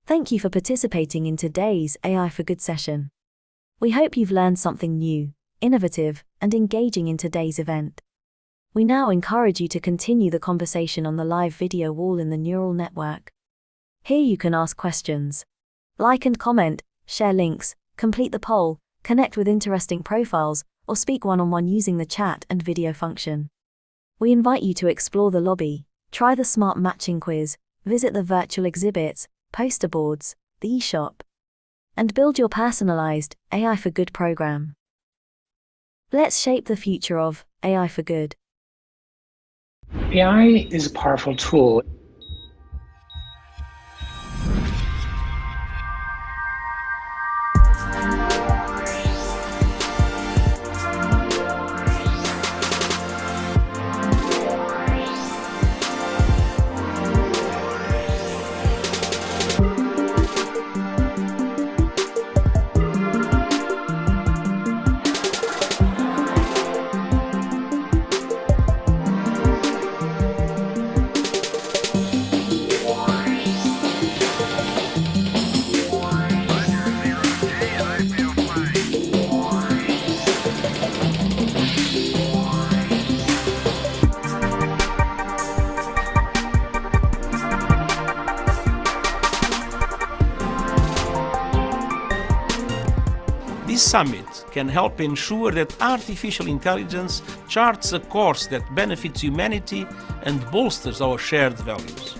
Thank you for participating in today's AI for Good session. We hope you've learned something new, innovative, and engaging in today's event. We now encourage you to continue the conversation on the live video wall in the neural network. Here you can ask questions, like and comment, share links, complete the poll, connect with interesting profiles, or speak one-on-one using the chat and video function. We invite you to explore the lobby, try the smart matching quiz, visit the virtual exhibits, poster boards, the eShop, and build your personalized AI for Good program. Let's shape the future of AI for Good.
AI is a powerful tool.
This summit can help ensure that artificial intelligence charts a course that benefits humanity and bolsters our shared values.